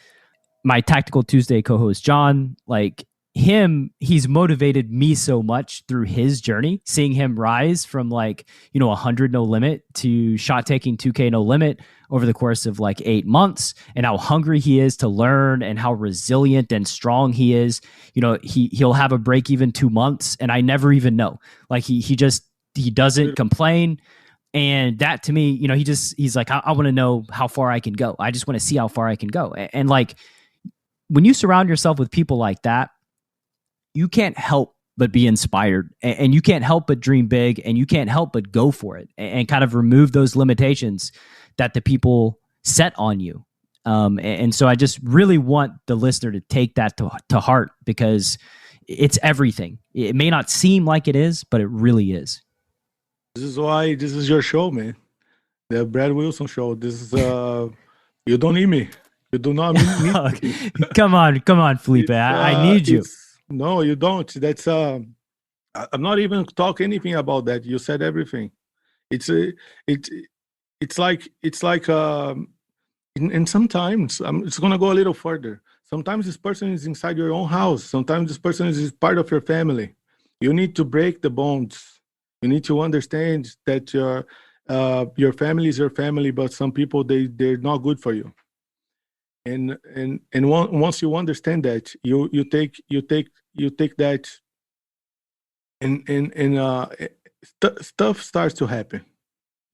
Speaker 2: my Tactical Tuesday co-host, John, like, he's motivated me so much through his journey, seeing him rise from 100 no limit to shot taking 2K no limit over the course of 8 months, and how hungry he is to learn and how resilient and strong he is. He'll have a break even 2 months and I never even know. Like, he doesn't complain. And that, to me, he's like, I want to know how far I can go. I just want to see how far I can go. And like, when you surround yourself with people like that, you can't help but be inspired, and you can't help but dream big, and you can't help but go for it and kind of remove those limitations that the people set on you. And so I just really want the listener to take that to heart, because it's everything. It may not seem like it is, but it really is.
Speaker 3: This is why this is your show, man. The Brad Wilson show. This is you don't need me. You do not need me.
Speaker 2: Come on, Felipe. I need you.
Speaker 3: No, you don't. That's I'm not even talking anything about that. You said everything. It's like and sometimes it's gonna go a little further. Sometimes this person is inside your own house. Sometimes this person is part of your family. You need to break the bonds. You need to understand that your family is your family, but some people they're not good for you. And once you understand that, you take that, and stuff starts to happen.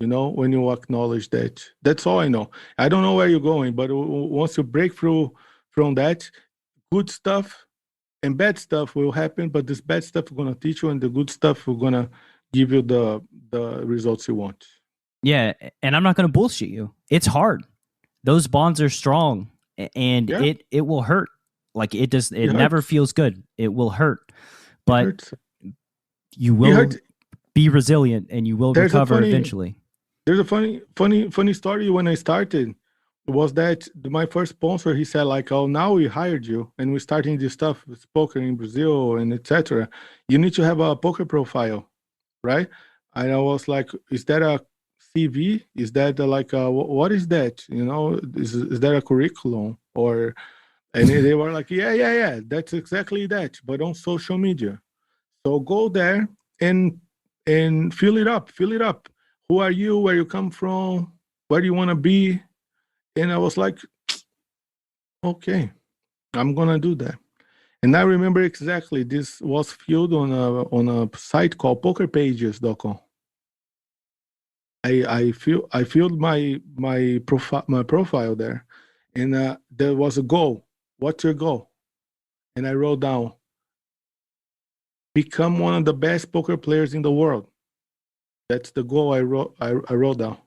Speaker 3: When you acknowledge that. That's all I know. I don't know where you're going, but once you break through from that, good stuff and bad stuff will happen. But this bad stuff is gonna teach you, and the good stuff will gonna give you the results you want.
Speaker 2: Yeah, and I'm not gonna bullshit you. It's hard. Those bonds are strong. And it will hurt. Like, it never feels good. It will hurt, but you will be resilient and you will recover eventually.
Speaker 3: There's a funny story. When I started, was that my first sponsor, he said, like, oh, now we hired you and we're starting this stuff with poker in Brazil and etc. You need to have a poker profile, right? And I was like, is that a CV? Is that what is that? Is that a curriculum? And they were like, yeah, that's exactly that, but on social media. So go there and fill it up, fill it up. Who are you? Where you come from? Where do you want to be? And I was like, okay, I'm gonna do that. And I remember exactly this was filled on a site called pokerpages.com. I filled my profile there, and there was a goal. What's your goal? And I wrote down, become one of the best poker players in the world. That's the goal I wrote down.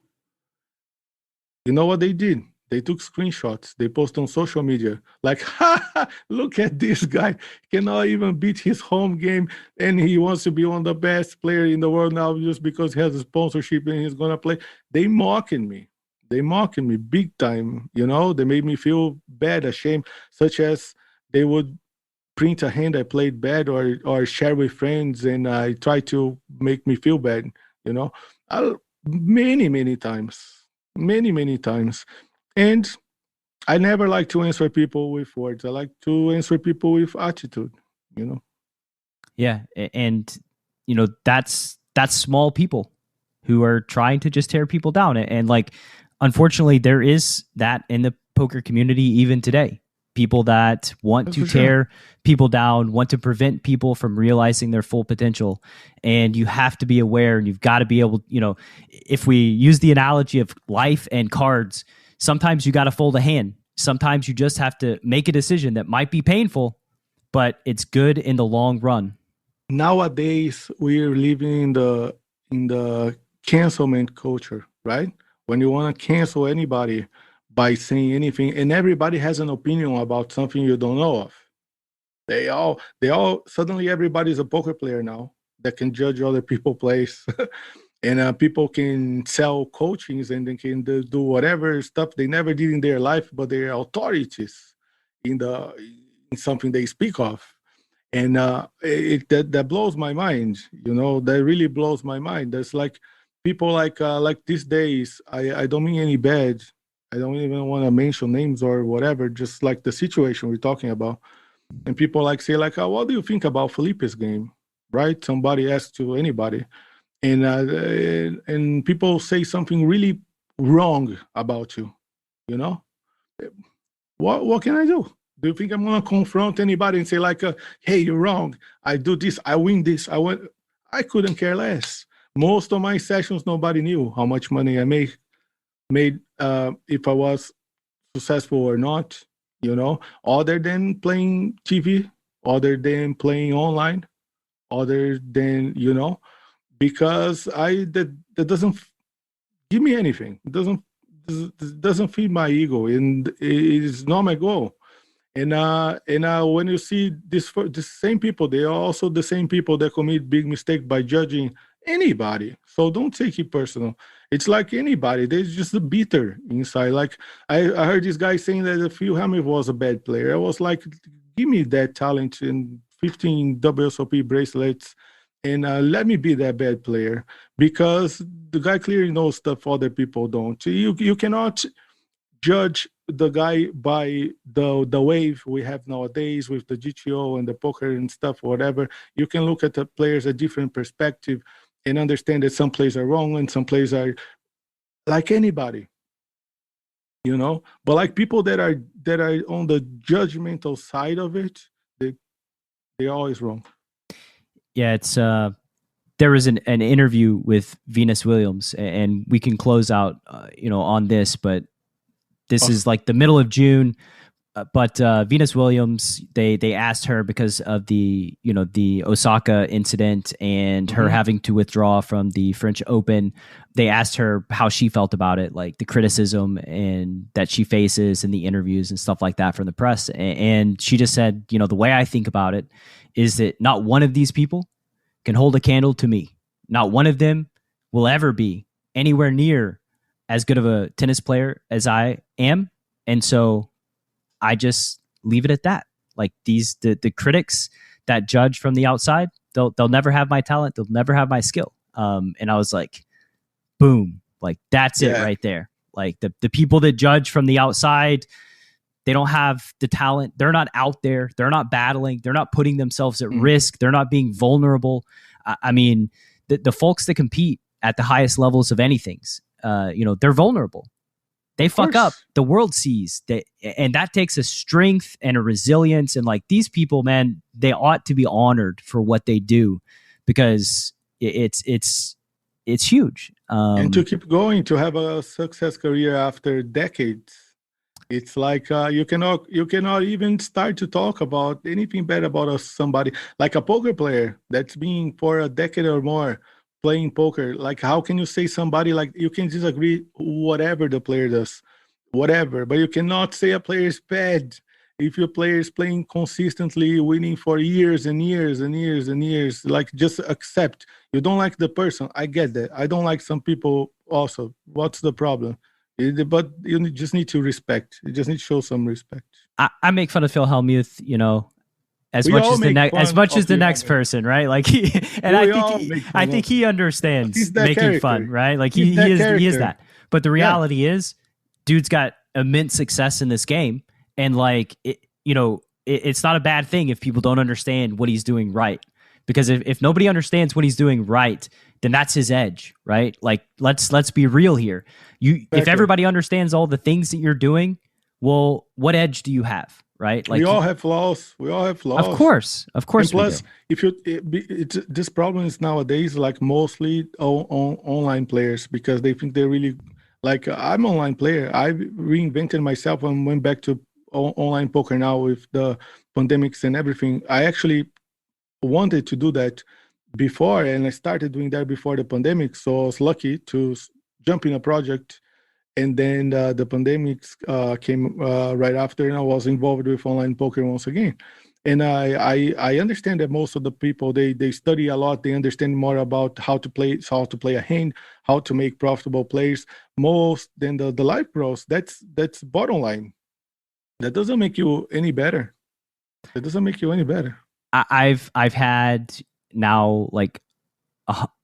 Speaker 3: You know what they did? They took screenshots. They post on social media like, ha, look at this guy. Cannot even beat his home game, and he wants to be one of the best player in the world now just because he has a sponsorship and he's going to play. They mocking me. They mocking me big time. They made me feel bad, ashamed, such as they would print a hand I played bad or share with friends, and I try to make me feel bad. Many times, many times. And I never like to answer people with words. I like to answer people with attitude,
Speaker 2: Yeah. And, that's small people who are trying to just tear people down. And like, unfortunately, there is that in the poker community even today. People that want to tear people down, want to prevent people from realizing their full potential. And you have to be aware, and you've got to be able, if we use the analogy of life and cards, sometimes you got to fold a hand. Sometimes you just have to make a decision that might be painful, but it's good in the long run.
Speaker 3: Nowadays, we're living in the cancelment culture, right? When you want to cancel anybody by saying anything, and everybody has an opinion about something you don't know of. They all suddenly everybody's a poker player now that can judge other people plays. And people can sell coachings, and they can do whatever stuff they never did in their life, but they're authorities in something they speak of. And that blows my mind. That really blows my mind. There's like people like these days. I don't mean any bad. I don't even want to mention names or whatever. Just like the situation we're talking about. And people say what do you think about Felipe's game? Right? Somebody asks to anybody. And people say something really wrong about you. What can I do? Do you think I'm gonna confront anybody and say hey, you're wrong, I do this, I win this, I couldn't care less. Most of my sessions, nobody knew how much money I made if I was successful or not, other than playing TV, other than playing online, other than because that doesn't give me anything. It doesn't feed my ego, and it is not my goal. And when you see this same people, they are also the same people that commit big mistake by judging anybody. So don't take it personal. It's like anybody. There's just a bitter inside. Like I heard this guy saying that Phil Hamilton was a bad player. I was like, give me that talent and 15 WSOP bracelets, and let me be that bad player, because the guy clearly knows stuff other people don't. You cannot judge the guy by the wave we have nowadays with the GTO and the poker and stuff, whatever. You can look at the players a different perspective and understand that some players are wrong and some players are like anybody, but like people that are on the judgmental side of it, they're always wrong.
Speaker 2: Yeah, it's there was an interview with Venus Williams, and we can close out on this, but this is like the middle of June. But Venus Williams, they asked her because of the Osaka incident and her having to withdraw from the French Open. They asked her how she felt about it, like the criticism and that she faces in the interviews and stuff like that from the press. And she just said, the way I think about it is that not one of these people can hold a candle to me. Not one of them will ever be anywhere near as good of a tennis player as I am. And so I just leave it at that. Like the critics that judge from the outside, they'll never have my talent. They'll never have my skill. And I was like, boom, like that's it right there. Like the people that judge from the outside, they don't have the talent. They're not out there. They're not battling. They're not putting themselves at risk. They're not being vulnerable. I mean, the folks that compete at the highest levels of anything's, they're vulnerable. They fuck up. The world sees that, and that takes a strength and a resilience. And like these people, man, they ought to be honored for what they do, because it's huge.
Speaker 3: And to keep going, to have a success career after decades, it's like you cannot even start to talk about anything bad about somebody like a poker player that's been for a decade or more playing poker. Like, how can you say somebody, like, you can disagree whatever the player does, whatever, but you cannot say a player is bad if your player is playing consistently, winning for years and years and years and years. Like, just accept. You don't like the person. I get that. I don't like some people also. What's the problem? But you just need to respect. You just need to show some respect.
Speaker 2: I make fun of Phil Hellmuth, as much as the next person, right? Like I think he understands making character. Fun, right? Like he is that. But the reality is, dude's got immense success in this game, and like it's not a bad thing if people don't understand what he's doing right. Because if nobody understands what he's doing right, then that's his edge, right? Like let's be real here. If everybody understands all the things that you're doing, well, what edge do you have? Right? Like,
Speaker 3: we all have flaws.
Speaker 2: Of course. And
Speaker 3: plus, this problem is nowadays like mostly on online players, because they think they're really like, I'm an online player. I reinvented myself and went back to online poker now with the pandemics and everything. I actually wanted to do that before, and I started doing that before the pandemic. So I was lucky to jump in a project. And then the pandemic came right after, and I was involved with online poker once again. And I understand that most of the people, they study a lot. They understand more about how to play a hand, how to make profitable plays, most than the live pros. That's bottom line. That doesn't make you any better.
Speaker 2: I've had now like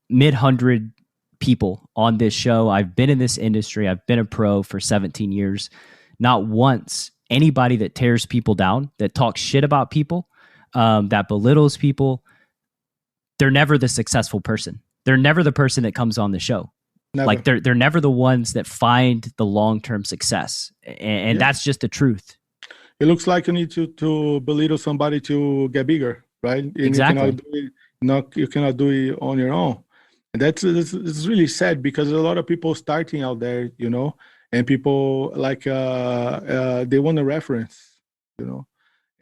Speaker 2: mid-100 people on this show. I've been in this industry. I've been a pro for 17 years. Not once anybody that tears people down, that talks shit about people, that belittles people, they're never the successful person. They're never the person that comes on the show. Never. Like they're never the ones that find the long-term success. And that's just the truth.
Speaker 3: It looks like you need to belittle somebody to get bigger, right? And
Speaker 2: exactly.
Speaker 3: You cannot do it on your own. And it's really sad, because a lot of people starting out there, and people like they want a reference, and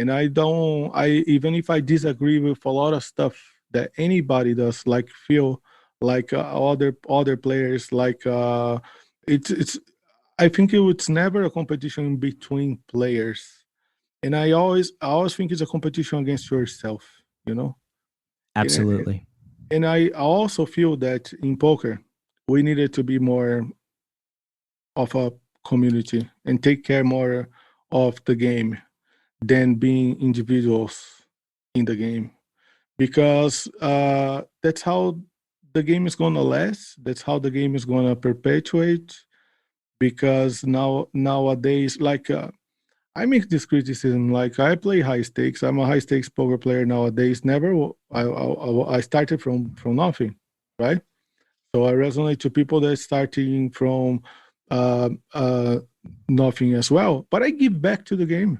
Speaker 3: even if I disagree with a lot of stuff that anybody does, like Phil, like other players, like it's I think it's never a competition between players, and I always think it's a competition against yourself,
Speaker 2: Absolutely.
Speaker 3: And I also feel that in poker, we needed to be more of a community and take care more of the game than being individuals in the game, because that's how the game is going to last. That's how the game is going to perpetuate, because nowadays, like I make this criticism, like I play high stakes. I'm a high stakes poker player nowadays. I started from nothing, right? So I resonate to people that are starting from nothing as well. But I give back to the game.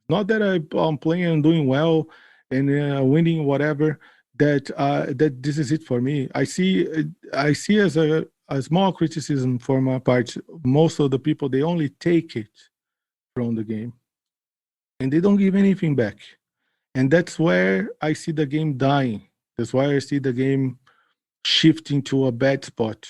Speaker 3: Not that I'm playing and doing well and winning whatever. That this is it for me. I see as a small criticism for my part. Most of the people, they only take it from the game, and they don't give anything back. And that's where I see the game dying. That's why I see the game shifting to a bad spot,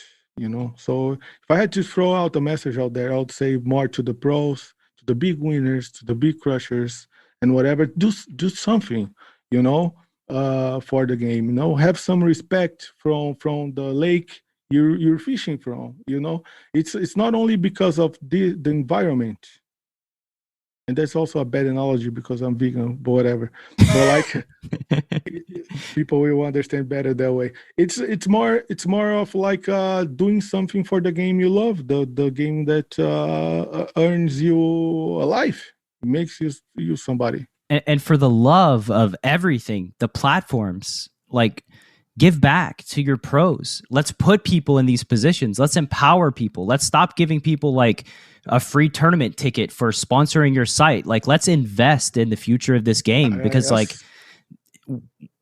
Speaker 3: So if I had to throw out a message out there, I would say more to the pros, to the big winners, to the big crushers, and whatever. Do something, for the game. Have some respect from the lake you're fishing from. It's not only because of the environment. and that's also a bad analogy because I'm vegan, but whatever. But like people will understand better that way. It's more of like doing something for the game you love, the game that earns you a life, makes you somebody.
Speaker 2: And for the love of everything, the platforms, like, give back to your pros. Let's put people in these positions. Let's empower people. Let's stop giving people like a free tournament ticket for sponsoring your site. Like, let's invest in the future of this game, because
Speaker 3: Yes.
Speaker 2: like,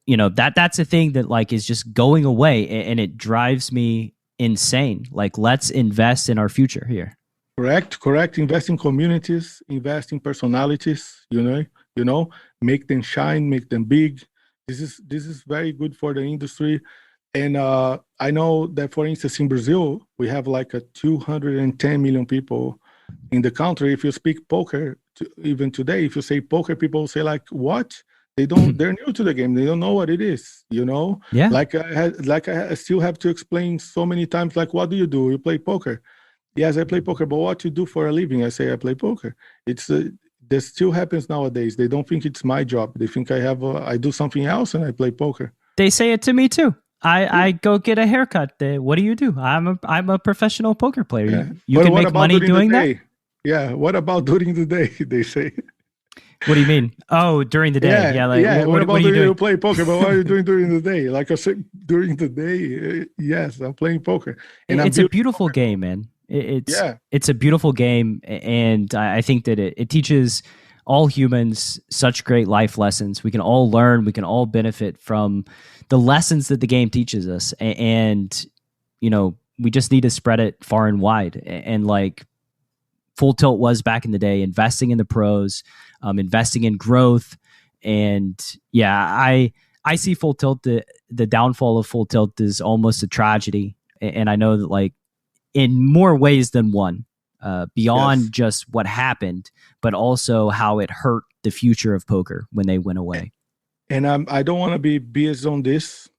Speaker 2: you know, that's a thing that like is just going away, and it drives me insane. Like, let's invest in our future here.
Speaker 3: Correct. Invest in communities, invest in personalities, make them shine, make them big. This is very good for the industry. And I know that, for instance, in Brazil, we have like 210 million people in the country. If you speak poker, even today, if you say poker, people say like, what? They're new to the game. They don't know what it is,
Speaker 2: Yeah.
Speaker 3: Like I still have to explain so many times, like, what do? You play poker? Yes, I play poker, but what you do for a living? I say I play poker. It's that still happens nowadays. They don't think it's my job. They think I do something else and I play poker.
Speaker 2: They say it to me too. I go get a haircut. What do? I'm a professional poker player.
Speaker 3: Yeah.
Speaker 2: You can make money doing that?
Speaker 3: Yeah. What about during the day? They say.
Speaker 2: What do you mean? Oh, during the day. Yeah. Like,
Speaker 3: What about
Speaker 2: are you doing?
Speaker 3: You play poker, but what are you doing during the day? Like I said, during the day, yes, I'm playing poker.
Speaker 2: And it's a beautiful game, man. It's a beautiful game, and I think that it teaches all humans such great life lessons. We can all learn, we can all benefit from the lessons that the game teaches us, and we just need to spread it far and wide. And like Full Tilt was back in the day, investing in the pros, investing in growth. And I see Full Tilt, the downfall of Full Tilt is almost a tragedy, and I know that like in more ways than one, beyond just what happened, but also how it hurt the future of poker when they went away.
Speaker 3: And I don't want to be biased on this.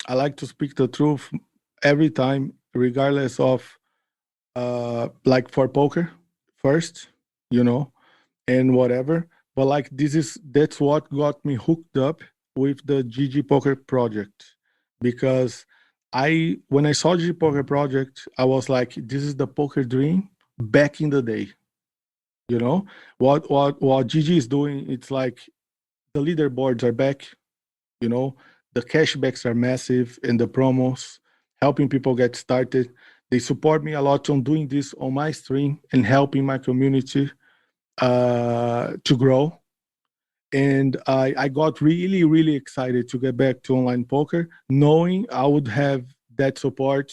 Speaker 3: I like to speak the truth every time, regardless of like for poker first, and whatever. But like that's what got me hooked up with the GG Poker project, because when I saw GG Poker project, I was like, this is the poker dream back in the day. What GG is doing, it's like the leaderboards are back, the cashbacks are massive, and the promos helping people get started. They support me a lot on doing this on my stream and helping my community to grow. And I got really, really excited to get back to online poker, knowing I would have that support.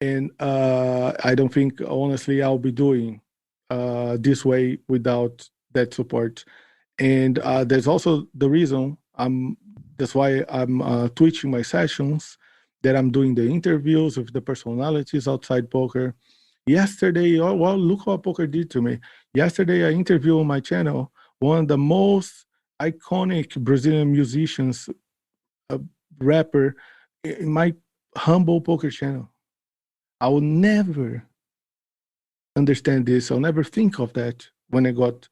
Speaker 3: And I don't think, honestly, I'll be doing this way without that support. And there's also the reason that's why I'm twitching my sessions, that I'm doing the interviews with the personalities outside poker. Yesterday, look what poker did to me. Yesterday, I interviewed on my channel one of the most iconic Brazilian musicians, a rapper, in my humble poker channel. I will never understand this. I'll never think of that when I got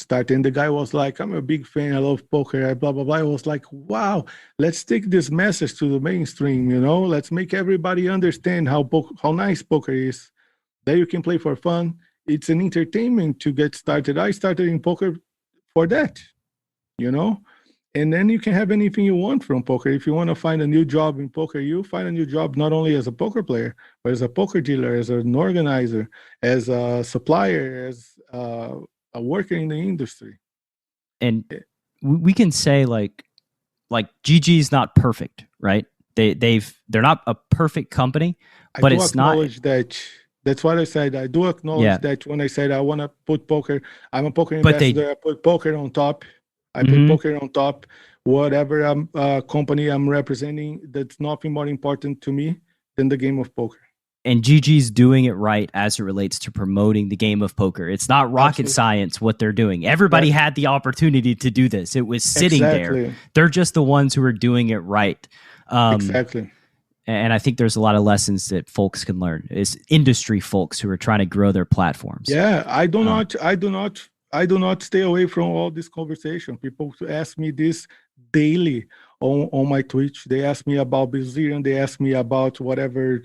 Speaker 3: started. And the guy was like, I'm a big fan, I love poker, blah, blah, blah. I was like, wow, let's take this message to the mainstream, Let's make everybody understand how nice poker is, that you can play for fun. It's an entertainment to get started. I started in poker for that, And then you can have anything you want from poker. If you want to find a new job in poker, you find a new job not only as a poker player, but as a poker dealer, as an organizer, as a supplier, as a worker in the industry.
Speaker 2: And we can say like GG is not perfect, right? They're not a perfect company, but it's not.
Speaker 3: That's what I said. I do acknowledge that when I said I want to put poker, I'm a poker investor. I put poker on top. I put poker on top. Whatever company I'm representing, that's nothing more important to me than the game of poker.
Speaker 2: And GG's doing it right as it relates to promoting the game of poker. It's not rocket science what they're doing. Everybody had the opportunity to do this. It was sitting there. They're just the ones who are doing it right.
Speaker 3: Exactly.
Speaker 2: And I think there's a lot of lessons that folks can learn. Is industry folks who are trying to grow their platforms.
Speaker 3: Yeah, I do not I do not stay away from all this conversation. People ask me this daily on my Twitch. They ask me about Brazilian. They ask me about whatever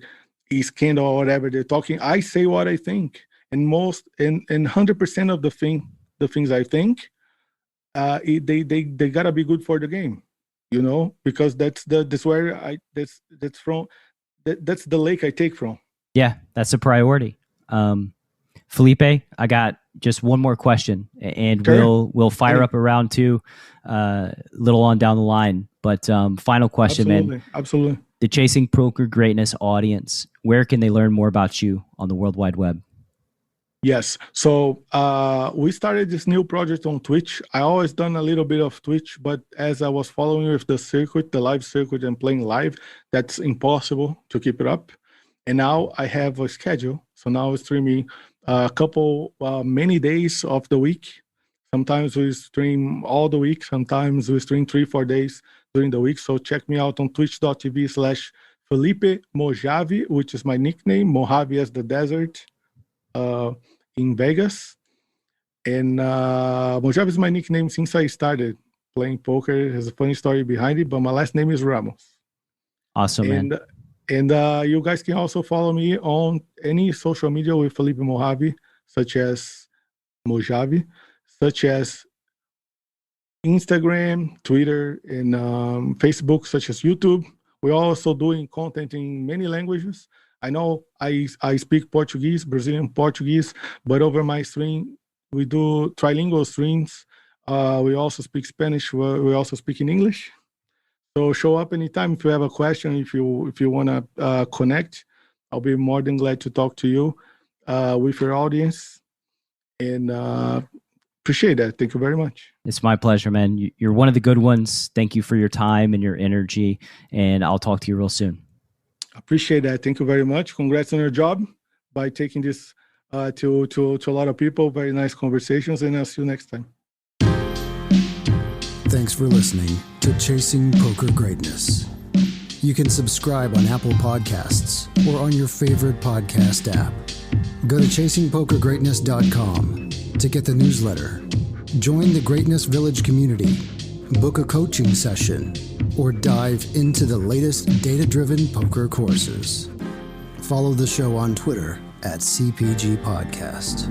Speaker 3: is scandal or whatever they're talking. I say what I think, and 100% of the things I think, they gotta be good for the game, because that's where that's the lake I take from.
Speaker 2: Yeah, that's a priority. Felipe, I got just one more question, and
Speaker 3: Sure.
Speaker 2: we'll fire up a round two little on down the line. But final question, man.
Speaker 3: Absolutely.
Speaker 2: The Chasing Poker Greatness audience, where can they learn more about you on the World Wide Web?
Speaker 3: Yes. So we started this new project on Twitch. I always done a little bit of Twitch, but as I was following with the live circuit and playing live, that's impossible to keep it up. And now I have a schedule. So now I'm streaming many days of the week. Sometimes we stream all the week. Sometimes we stream 3-4 days during the week. So check me out on twitch.tv/Felipe Mojave, which is my nickname, Mojave as the desert. In Vegas, and Mojave is my nickname since I started playing poker. There's a funny story behind it, but my last name is Ramos.
Speaker 2: Awesome, man.
Speaker 3: And you guys can also follow me on any social media with Felipe Mojave, such as Instagram, Twitter, and Facebook, such as YouTube. We're also doing content in many languages. I know I speak Portuguese, Brazilian Portuguese, but over my stream, we do trilingual streams. We also speak Spanish. We also speak in English. So show up anytime if you have a question, if you want to connect. I'll be more than glad to talk to you with your audience. And appreciate that. Thank you very much.
Speaker 2: It's my pleasure, man. You're one of the good ones. Thank you for your time and your energy, and I'll talk to you real soon.
Speaker 3: Appreciate that. Thank you very much. Congrats on your job by taking this to a lot of people. Very nice conversations, and I'll see you next time.
Speaker 1: Thanks for listening to Chasing Poker Greatness. You can subscribe on Apple Podcasts or on your favorite podcast app. Go to chasingpokergreatness.com to get the newsletter. Join the Greatness Village community, book a coaching session, or dive into the latest data-driven poker courses. Follow the show on Twitter @CPG Podcast.